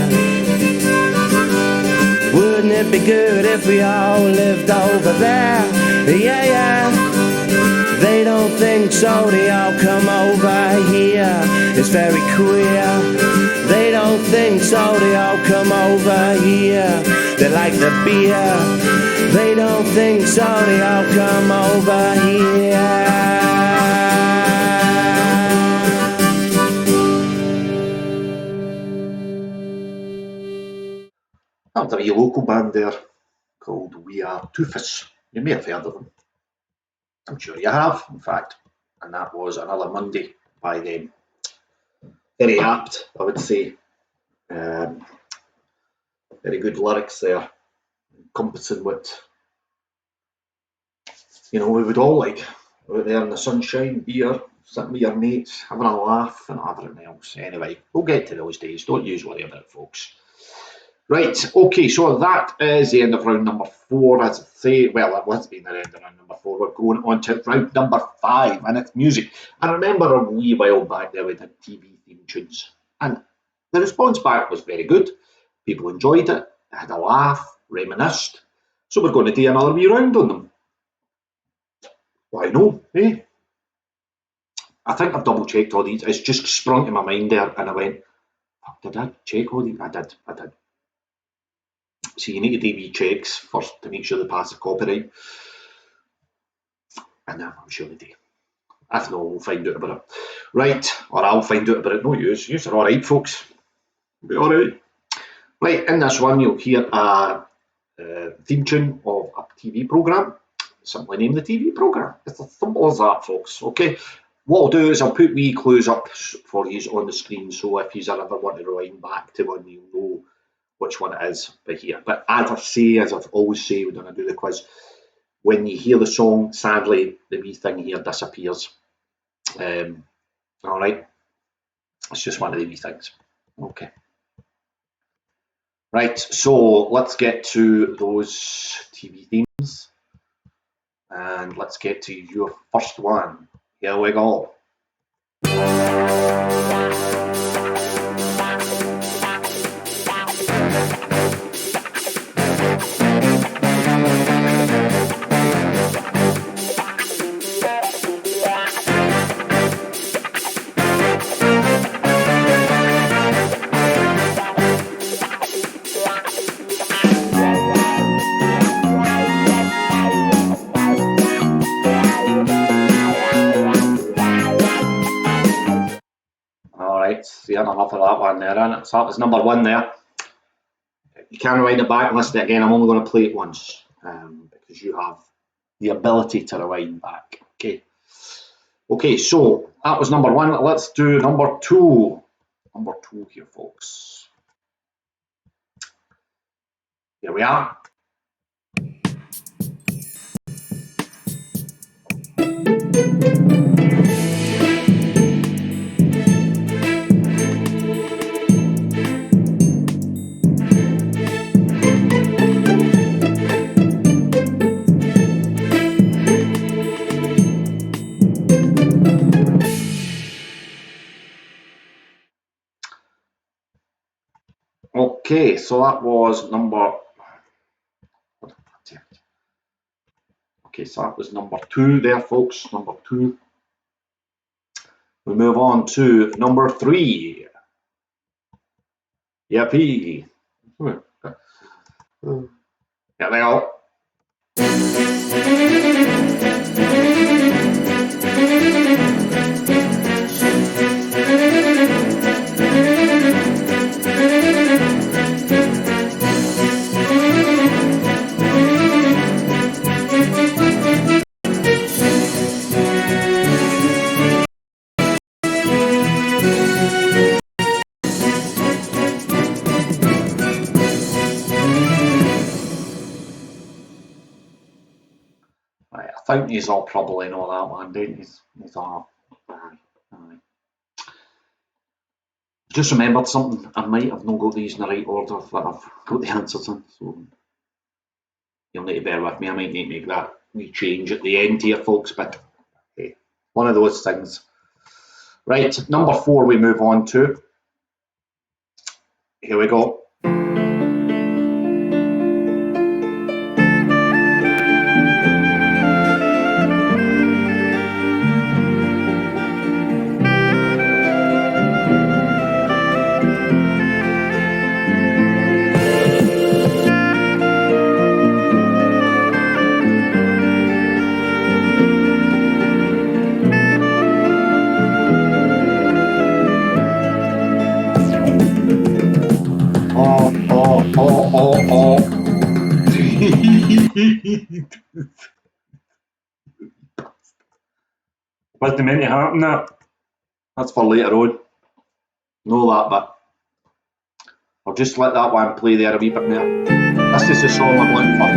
Wouldn't it be good if we all lived over there? Yeah, yeah. They don't think so, they all come over here. It's very queer. They don't think so, they all come over here. They like the beer. They don't think so, they all come over here. That was a wee local band there called We Are Toofus. You may have heard of them. I'm sure you have, in fact. And that was Another Monday by them. Very apt, I would say. Very good lyrics there, encompassing what we would all like out there in the sunshine, beer, sitting with your mates, having a laugh, and everything else. Anyway, we'll get to those days. Don't you worry about it, folks. Right, okay, so that is the end of round number 4, as I say. Well, it was been the end of round number 4. We're going on to round number 5, and it's music. And I remember a wee while back there we did TV theme tunes, and the response back was very good. People enjoyed it, had a laugh, reminisced. So we're going to do another wee round on them. Why no, eh? I think I've double checked all these. It's just sprung to my mind there, and I went, did I check all these? I did. So you need to do wee checks first to make sure they pass the copyright. And I'm sure they do. If not, we'll find out about it. Right, or I'll find out about it. No use. Yous are alright, folks. Be alright. Right, in this one you'll hear a theme tune of a TV programme. Simply name the TV programme. It's as simple as that, folks. Okay. What I'll do is I'll put wee clues up for you on the screen, so if you ever want to rewind back to one, you'll know which one it is by here. But as I've always say when I do the quiz, when you hear the song, sadly the wee thing here disappears. Alright. It's just one of the wee things. Okay. Right, so let's get to those TV themes. And let's get to your first one. Here we go. See enough of that one there, and so that was number 1 there. You can rewind it back and listen to it again. I'm only going to play it once because you have the ability to rewind back. Okay, so that was number 1. Let's do number 2. Number 2 here, folks. Here we are. Okay, so that was number. Okay, so that was number 2 there, folks. Number 2. We move on to number 3. Yippee! Here we go. think he's all probably know that one, don't you? He's all. Aye. Just remembered something. I might have not got these in the right order that I've got the answers in, so you'll need to bear with me. I might need to make that wee change at the end here, folks, but hey, one of those things. Right, number 4 we move on to. Here we go. Wasn't meant to happen, that. That's for later on. Know that, but I'll just let that one play there a wee bit more. This is the song I'm looking for.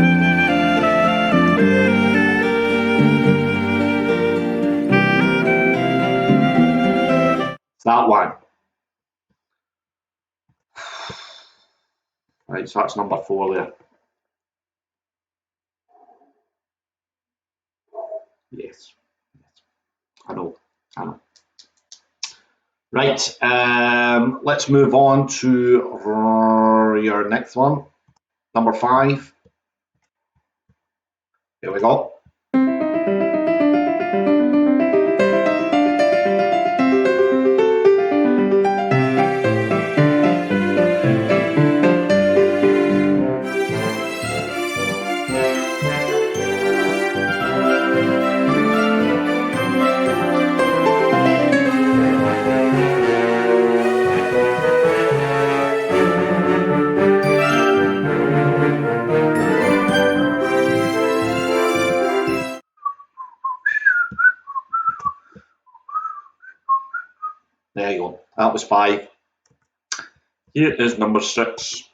It's that one. Right, so that's number 4 there. Yes. I know. Right, let's move on to your next one. Number 5. Here we go. There you go. That was 5. Here is number 6.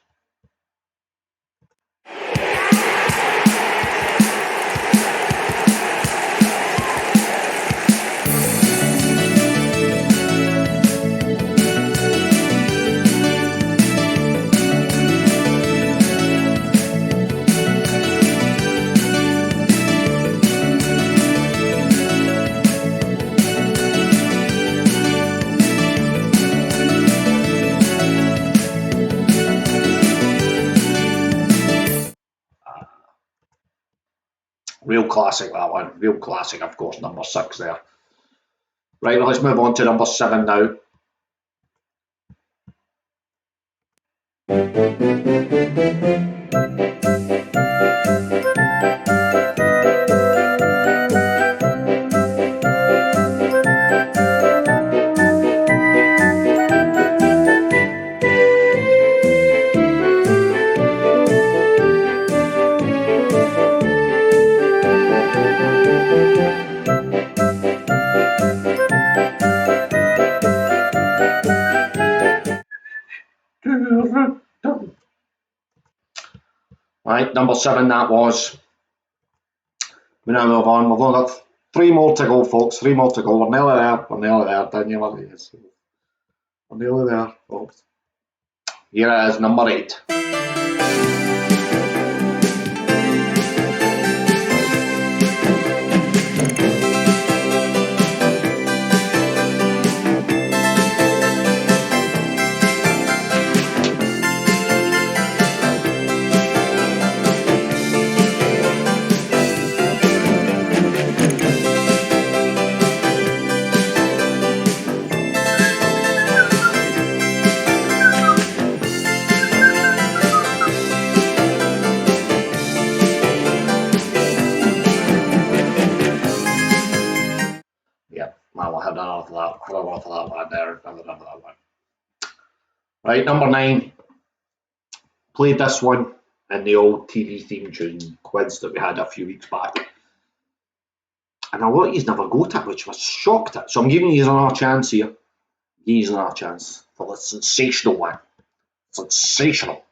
Real classic, that one. Real classic, of course, number 6 there. Right, well, let's move on to number 7 now. Right, number 7 that was. We now move on. We've only got 3 more to go, folks. 3 more to go. We're nearly there. We're nearly there. Daniel, we're nearly there, folks. Here it is, number 8. Right, number 9. Played this one in the old TV theme tune quiz that we had a few weeks back. And a lot of you never got it, which was shocked at. So I'm giving you another chance here. Give you another chance for the sensational one. Sensational.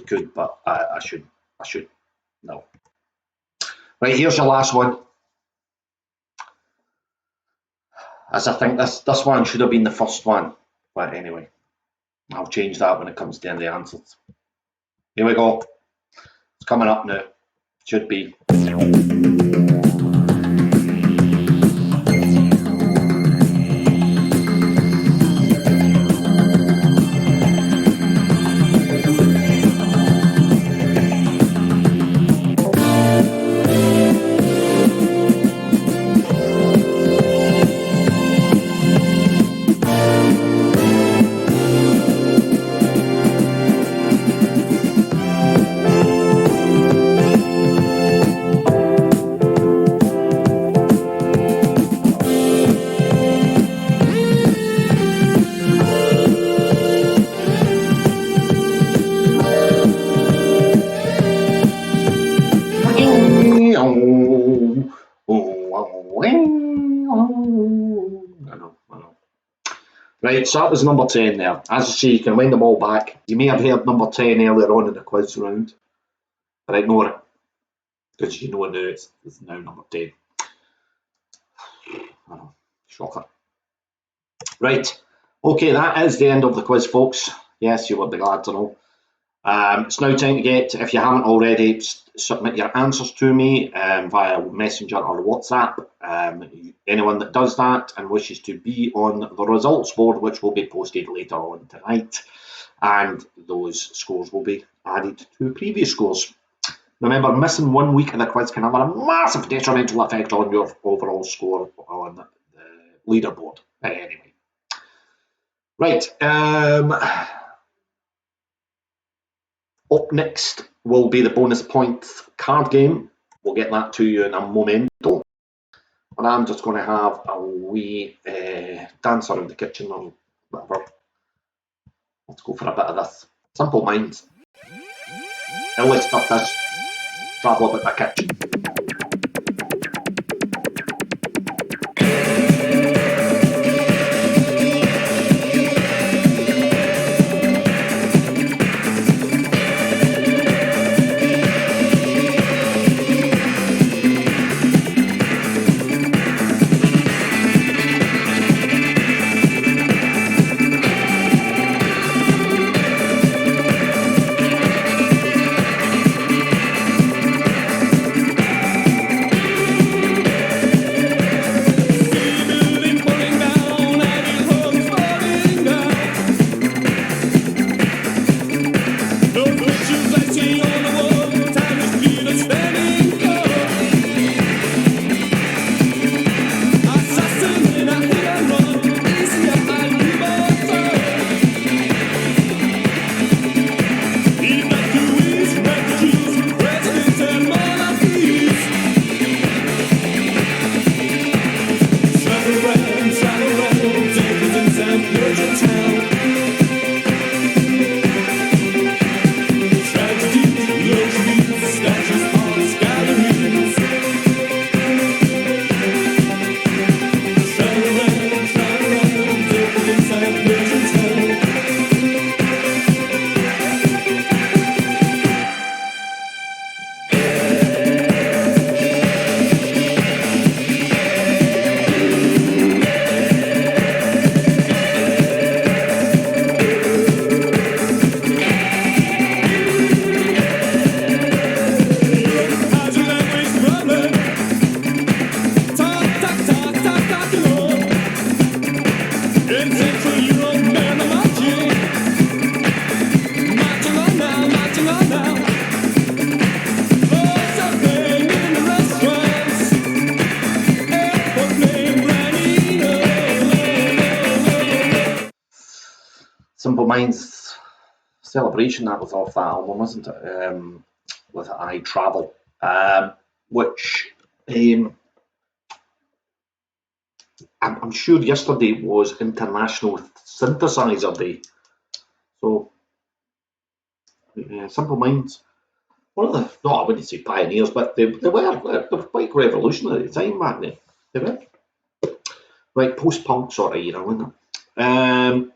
could, but I should no. Right, here's your last one. As I think this one should have been the first one, but anyway, I'll change that when it comes to the answers. Here we go. It's coming up now. Should be. Right, so that was number 10 there. As you see, you can wind them all back. You may have heard number 10 earlier on in the quiz round, but ignore it, because you know now it's now number 10. Oh, shocker. Right, okay, that is the end of the quiz, folks. Yes, you would be glad to know. It's now time to get, if you haven't already, submit your answers to me via Messenger or WhatsApp. Anyone that does that and wishes to be on the results board, which will be posted later on tonight, and those scores will be added to previous scores. Remember, missing 1 week of the quiz can have a massive detrimental effect on your overall score on the leaderboard. Anyway, right. Up next will be the bonus points card game. We'll get that to you in a momento. And I'm just going to have a wee dance around the kitchen or whatever. Let's go for a bit of this. Simple Minds. And let's stop this. Travel about my kitchen. Simple Minds Celebration, that was off that album, wasn't it? With I Travel, which I'm sure yesterday was International Synthesizer Day. So, Simple Minds, one of the, no, I wouldn't say pioneers, but they were quite revolutionary at the time, weren't they? They were. Right, post-punk sort of era, wasn't it?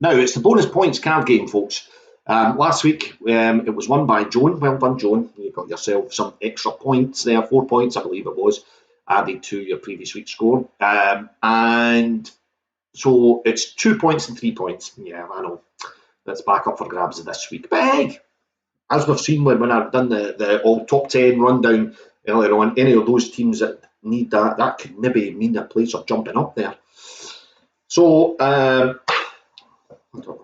Now, it's the bonus points card game, folks. Last week, it was won by Joan. Well done, Joan. You got yourself some extra points there, 4 points, I believe it was, added to your previous week's score. And so it's 2 points and 3 points. Yeah, I know. That's back up for grabs this week. But hey, as we've seen when I've done the all top 10 rundown earlier on, any of those teams that need that could maybe mean a place of jumping up there. So,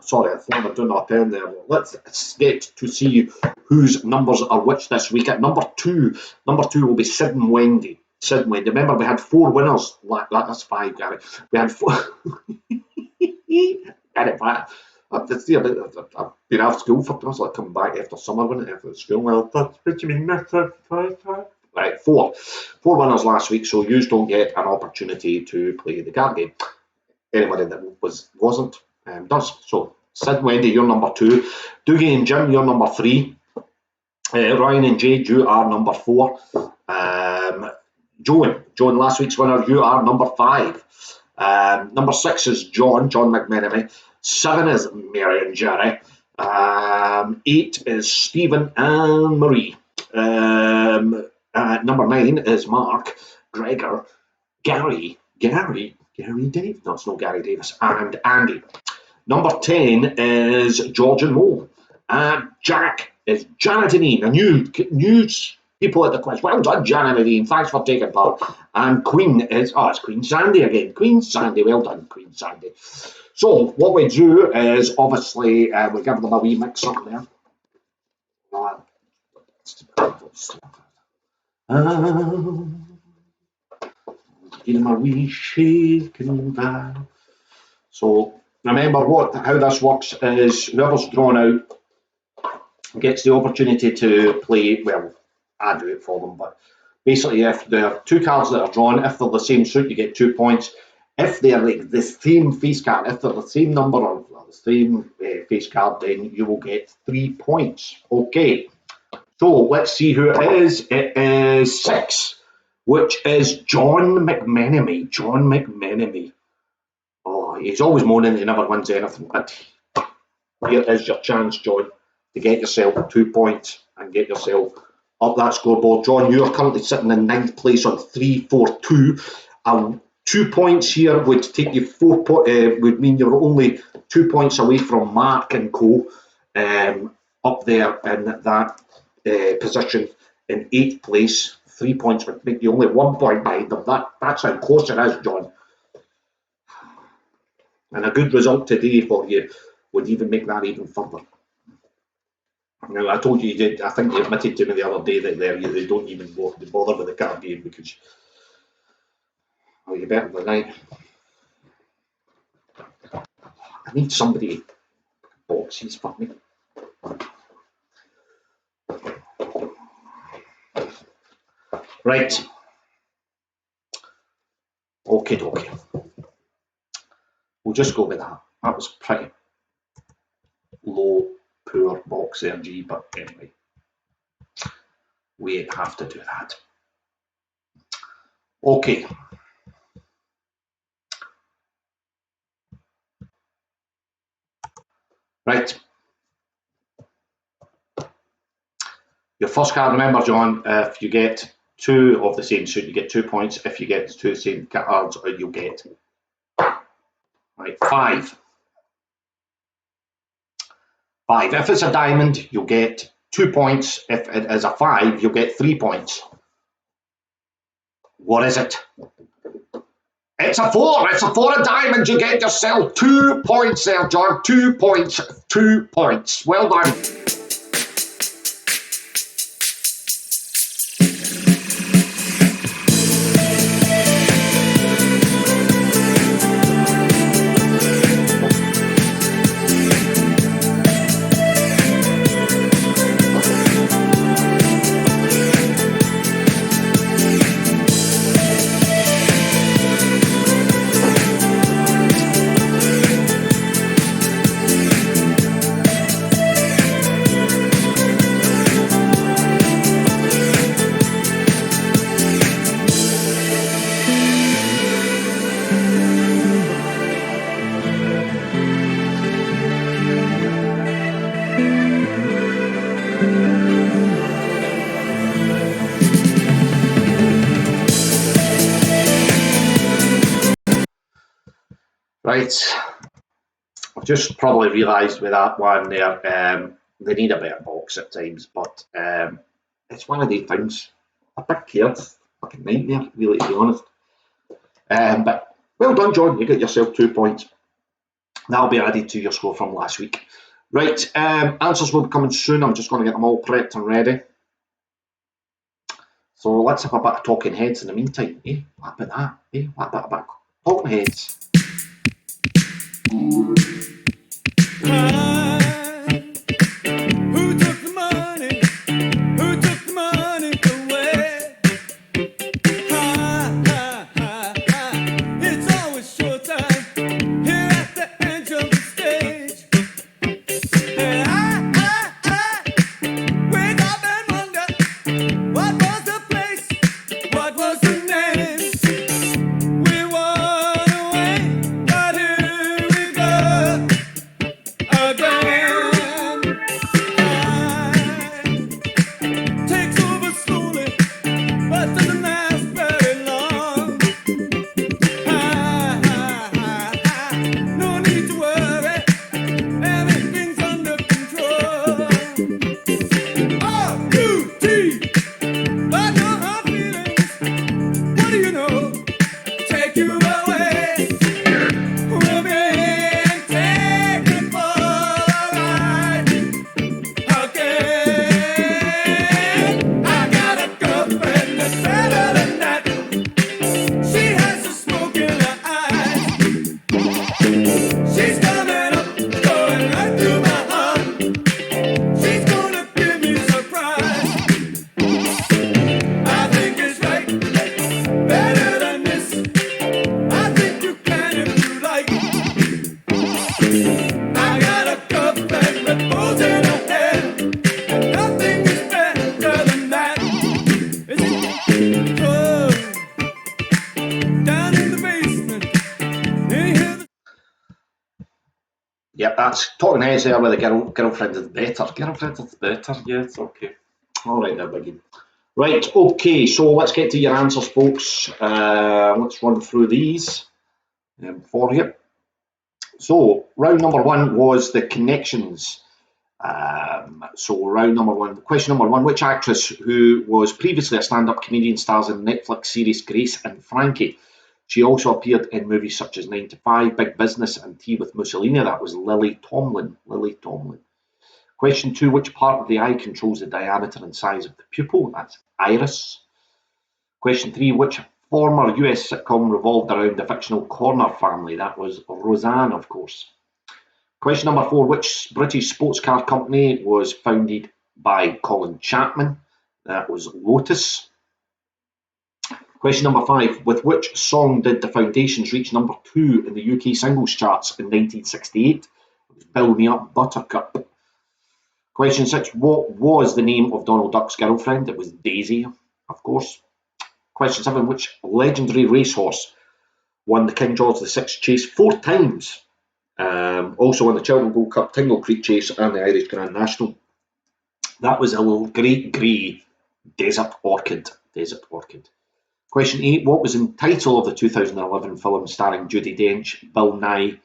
sorry, I thought I'd done a pen there. Let's get to see whose numbers are which this week. At number two will be Sid and Wendy. Sid and Wendy. Remember, we had 4 winners. That's 5, Gary. We had 4. Get it back. I've been out of school for I was like coming back after summer, wasn't it? After school. Well, that's what you mean, Mr. Right, 4 winners last week, so you don't get an opportunity to play the card game. Anybody that wasn't does. So Sid, Wendy, you're number 2. Dougie and Jim, you're number 3. Ryan and Jade, you are number 4. Joan, last week's winner, you are number 5. Number 6 is John McMenemy. 7 is Mary and Jerry. 8 is Stephen and Marie. Number 9 is Mark, Gregor, Gary Dave. No, it's not Gary Davis. And Andy. Number 10 is George and Mo. Jack is Janet and Ian. New people at the quiz. Well done, Janet and Ian. Thanks for taking part. And Queen is, it's Queen Sandy again. Queen Sandy. Well done, Queen Sandy. So what we do is obviously we give them a wee mix up there. Give them a wee shaking down. So remember how this works is whoever's drawn out gets the opportunity to play. Well, I do it for them, but basically, if there are 2 cards that are drawn, if they're the same suit, you get 2 points. If they're like the same face card, if they're the same number or the same face card, then you will get 3 points. Okay, so let's see who it is. It is 6, which is John McMenemy. Oh, he's always moaning he never wins anything, but here is your chance, John, to get yourself 2 points and get yourself up that scoreboard. John, you are currently sitting in 9th place on 342. 2 points here would take you 4 would mean you're only 2 points away from Mark and Co. Up there in that position in 8th place. 3 points would make you only 1 point behind them. That's how close it is, John. And a good result today for you would even make that even further. Now, I told you did. I think you admitted to me the other day that they don't even bother with the card game because you're better than I. I need somebody boxes for me. Right. Okay, dokie. We'll just go with that. That was pretty low, poor box energy, but anyway, we have to do that. Okay. Right. Your first card, remember, John, if you get 2 of the same suit, you get 2 points. If you get 2 of the same cards, you'll get 5. 5. If it's a diamond, you'll get 2 points. If it is a 5, you'll get 3 points. What is it? It's a 4. It's a 4 of diamonds. You get yourself 2 points there, John. 2 points. 2 points. Well done. Right, I've just probably realised with that one there, they need a better box at times, but it's one of these things. A big cards, fucking nightmare, really, to be honest. But well done, John. You get yourself 2 points. That'll be added to your score from last week. Right, answers will be coming soon. I'm just going to get them all prepped and ready. So let's have a bit of talking heads in the meantime. What about that? What about talking heads? Who took the money? Who took the money away? It's always showtime here at the edge of the stage. And I wake up and wonder, what was the place? What was the name? We won away, but here we go again. Time takes over slowly, but doesn't last very long. No need to worry, everything's under control. R-U-T, but no hard feelings. What do you know? Take you away. We'll be taken for a ride again. I got a girlfriend that's better than that. She has a smoke in her eyes. She's coming up, going right through my heart. She's gonna give me surprise. I think it's right, better than this. I think you can if you like. I got a girlfriend with balls in her head, and nothing is better than that. Is it? Oh, down in the basement, they hear the Yep, that's talking heads there with the girlfriend is better. Girlfriend is better, yes, okay. Alright there, Biggie. Right, okay, so let's get to your answers, folks. Let's run through these for you. So, round number one was the connections. So, round number one, question number one, which actress who was previously a stand-up comedian stars in the Netflix series Grace and Frankie? She also appeared in movies such as 9 to 5, Big Business, and Tea with Mussolini. That was Lily Tomlin. Lily Tomlin. Question two, which part of the eye controls the diameter and size of the pupil? That's iris. Question three, which former US sitcom revolved around the fictional Corner family? That was Roseanne, of course. Question number four, which British sports car company was founded by Colin Chapman? That was Lotus. Question number five, with which song did the Foundations reach number 2 in the UK singles charts in 1968? It was Build Me Up Buttercup. Question six, what was the name of Donald Duck's girlfriend? It was Daisy, of course. Question seven, which legendary racehorse won the King George VI Chase 4 times? Also won the Cheltenham Gold Cup, Tingle Creek Chase, and the Irish Grand National. That was a little Great Grey Desert Orchid. Desert Orchid. Question 8, what was the title of the 2011 film starring Judi Dench, Bill Nighy,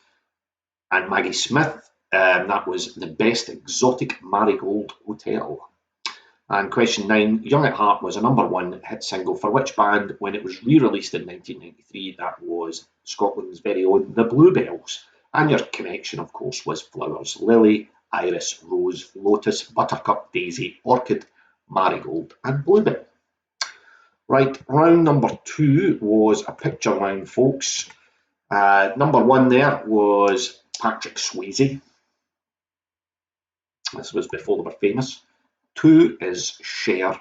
and Maggie Smith? That was The Best Exotic Marigold Hotel. And question 9, Young at Heart was a #1 hit single for which band when it was re-released in 1993? That was Scotland's very own The Bluebells. And your connection, of course, was flowers: Lily, Iris, Rose, Lotus, Buttercup, Daisy, Orchid, Marigold, and Bluebell. Right, round number 2 was a picture line, folks. #1 there was Patrick Swayze. This was before they were famous. 2 is Cher.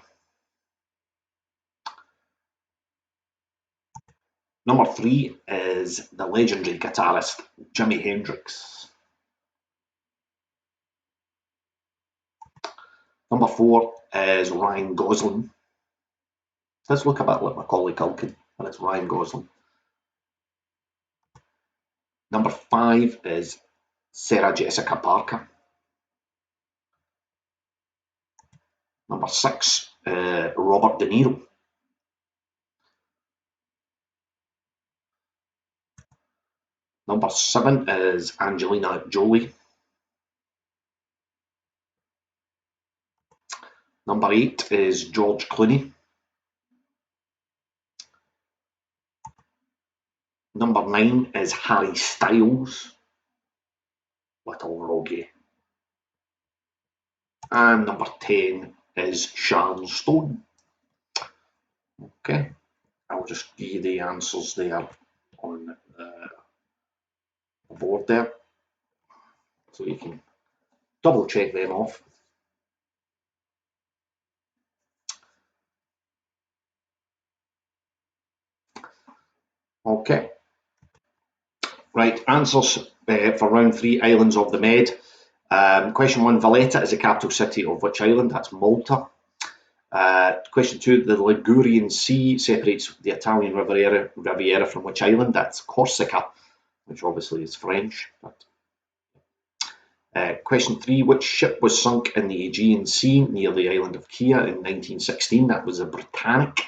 Number 3 is the legendary guitarist Jimi Hendrix. Number 4 is Ryan Gosling. Does look a bit like Macaulay Culkin, but it's Ryan Gosling. Number 5 is Sarah Jessica Parker. Number 6, Robert De Niro. Number 7 is Angelina Jolie. Number 8 is George Clooney. Number 9 is Harry Styles. Little Rogie. And number 10 is Sharon Stone. Okay, I'll just give you the answers there on the board there, so you can double check them off. Okay, right, answers for round 3, Islands of the Med. Question 1, Valletta is the capital city of which island? That's Malta. Question 2, the Ligurian Sea separates the Italian Riviera from which island? That's Corsica, which obviously is French. Question 3, which ship was sunk in the Aegean Sea near the island of Kea in 1916? That was the Britannic.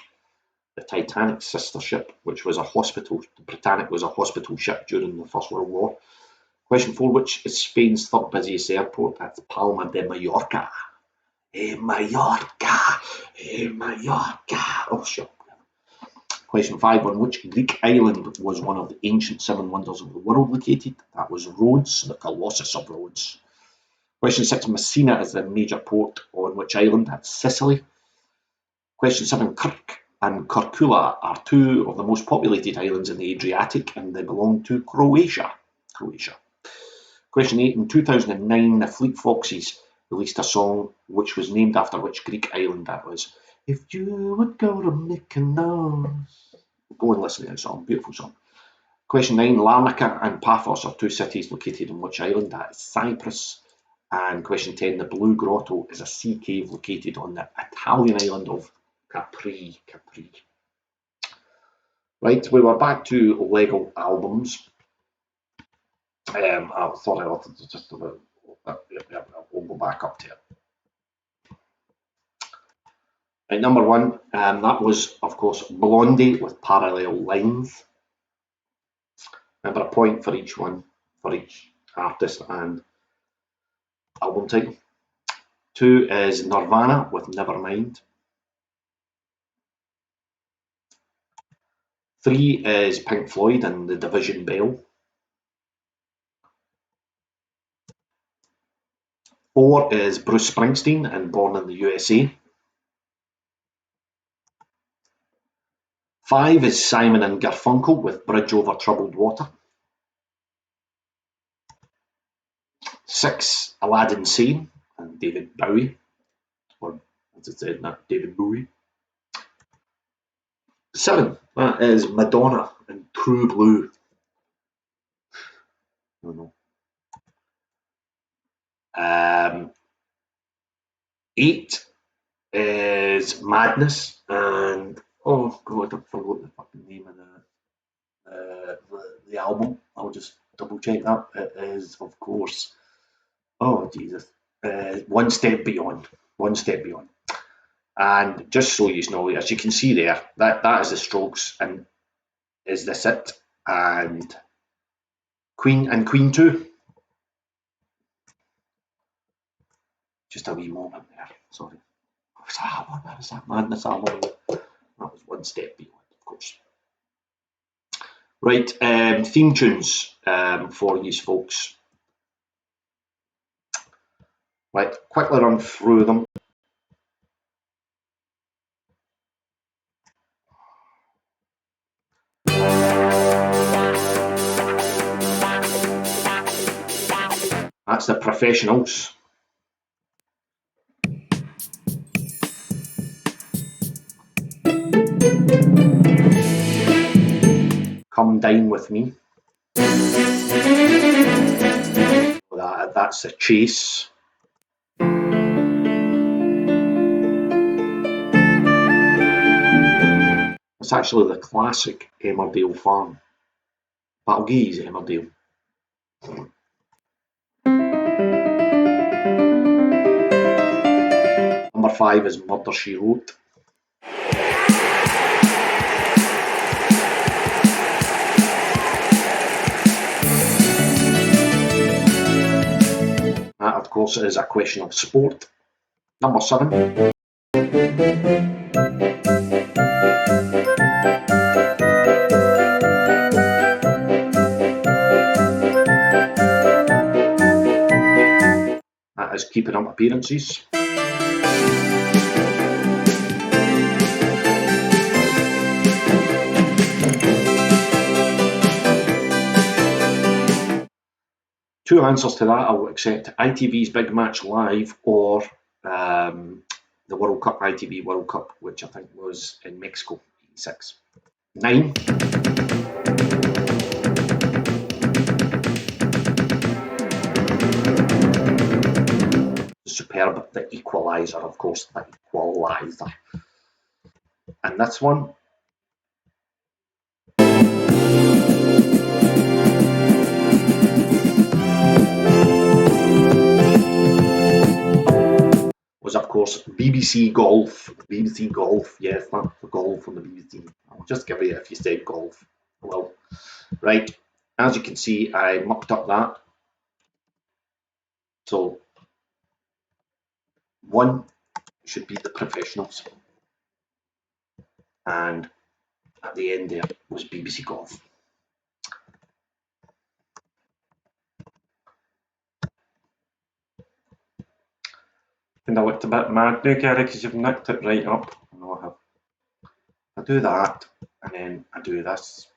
The Titanic sister ship, which was a hospital. The Britannic was a hospital ship during the First World War. Question 4, which is Spain's third busiest airport? That's Palma de Mallorca. Mallorca. Oh, shit. Question 5, on which Greek island was one of the ancient 7 wonders of the world located? That was Rhodes, the Colossus of Rhodes. Question 6, Messina is the major port on which island? That's Sicily. Question 7, Kirk and Korčula are 2 of the most populated islands in the Adriatic, and they belong to Croatia. Question 8, in 2009, the Fleet Foxes released a song which was named after which Greek island? That was If You Would Go to Mykonos. Go and listen to that song, beautiful song. Question 9, Larnaca and Paphos are 2 cities located on which island? That is Cyprus. And question 10, the Blue Grotto is a sea cave located on the Italian island of Capri. Right, we were back to Lego albums. I thought I ought to just we'll go back up to it. Right, number 1, that was, of course, Blondie with Parallel Lines. Remember, a point for each one, for each artist and album title. 2 is Nirvana with Nevermind. 3 is Pink Floyd and The Division Bell. 4 is Bruce Springsteen and Born in the USA. 5 is Simon and Garfunkel with Bridge Over Troubled Water. 6, Aladdin Sane and David Bowie, or as it said, not David Bowie. 7, that is Madonna and True Blue. I don't know. 8 is Madness and oh god, I forgot the fucking name of the album. I'll just double check that. It is, of course, oh Jesus, One Step Beyond. And just so you know, as you can see there, that is the Strokes, and Is This It, and Queen 2. Just a wee moment there, sorry. What was that Madness album? That was One Step Beyond, of course. Right, theme tunes for you folks. Right, quickly run through them. That's The Professionals. Come Dine With Me. That's The Chase. It's actually the classic Emmerdale Farm, but I'll give you Emmerdale. Number 5 is Murder, She Wrote. course, is a question of sport. Number 7. That is keeping up appearances. Two answers to that I will accept. ITV's Big Match Live or the World Cup, ITV World Cup, which I think was in Mexico, 86. 9. Superb, The Equalizer, of course, The Equalizer. And this one, was, of course, BBC Golf. BBC Golf, yes, that's the golf on the BBC. I'll just give you it if you say golf. Well, right, as you can see, I mucked up that. So, 1 should be the professionals. And at the end there was BBC Golf. And I looked a bit mad now, Gary, because you've nicked it right up. I know I have. I do that, and then I do this.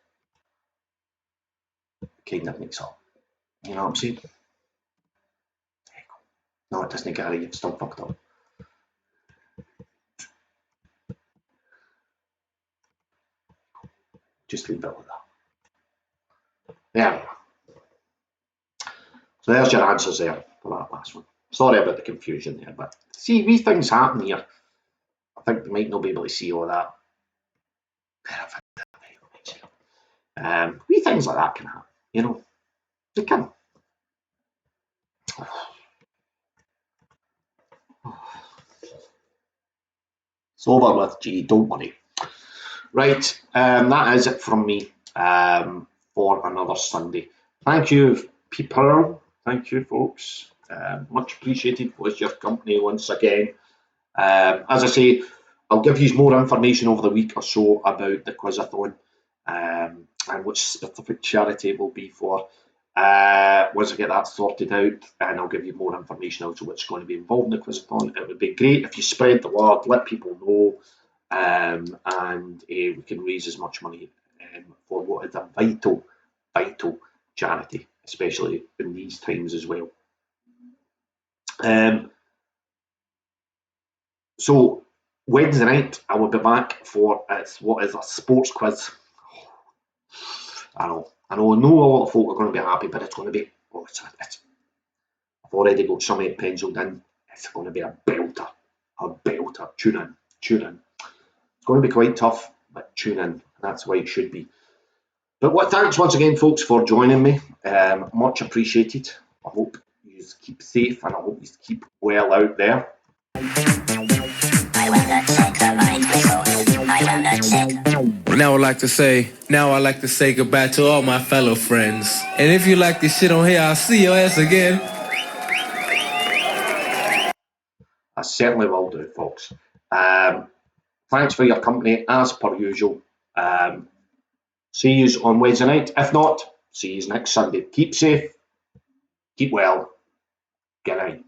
It kind of mix up. You know what I'm saying? There you go. No, it doesn't, Gary. It's still fucked up. Just leave it like that. There we are. So there's your answers there for that last one. Sorry about the confusion there, but see, wee things happen here. I think they might not be able to see all that. Wee things like that can happen, you know. They can. It's over with, G, don't worry. Right, that is it from me for another Sunday. Thank you, people. Thank you, folks. Much appreciated with your company once again. As I say, I'll give you more information over the week or so about the Quizathon and which specific charity it will be for. Once I get that sorted out, and I'll give you more information as to what's going to be involved in the Quizathon. It would be great if you spread the word, let people know, and we can raise as much money for what is a vital charity, especially in these times as well. So Wednesday night I will be back for what is a sports quiz. I know a lot of folk are going to be happy, but it's going to be. I've already got some penciled in. It's going to be a belter. Tune in. It's going to be quite tough, but tune in. That's why it should be. But thanks once again, folks, for joining me. Much appreciated. I hope you keep safe and I hope you keep well out there. Now I'd like to say goodbye to all my fellow friends. And if you like this shit on here, I'll see your ass again. I certainly will do, folks. Thanks for your company as per usual. See you on Wednesday night. If not, see you next Sunday. Keep safe, keep well. Good night.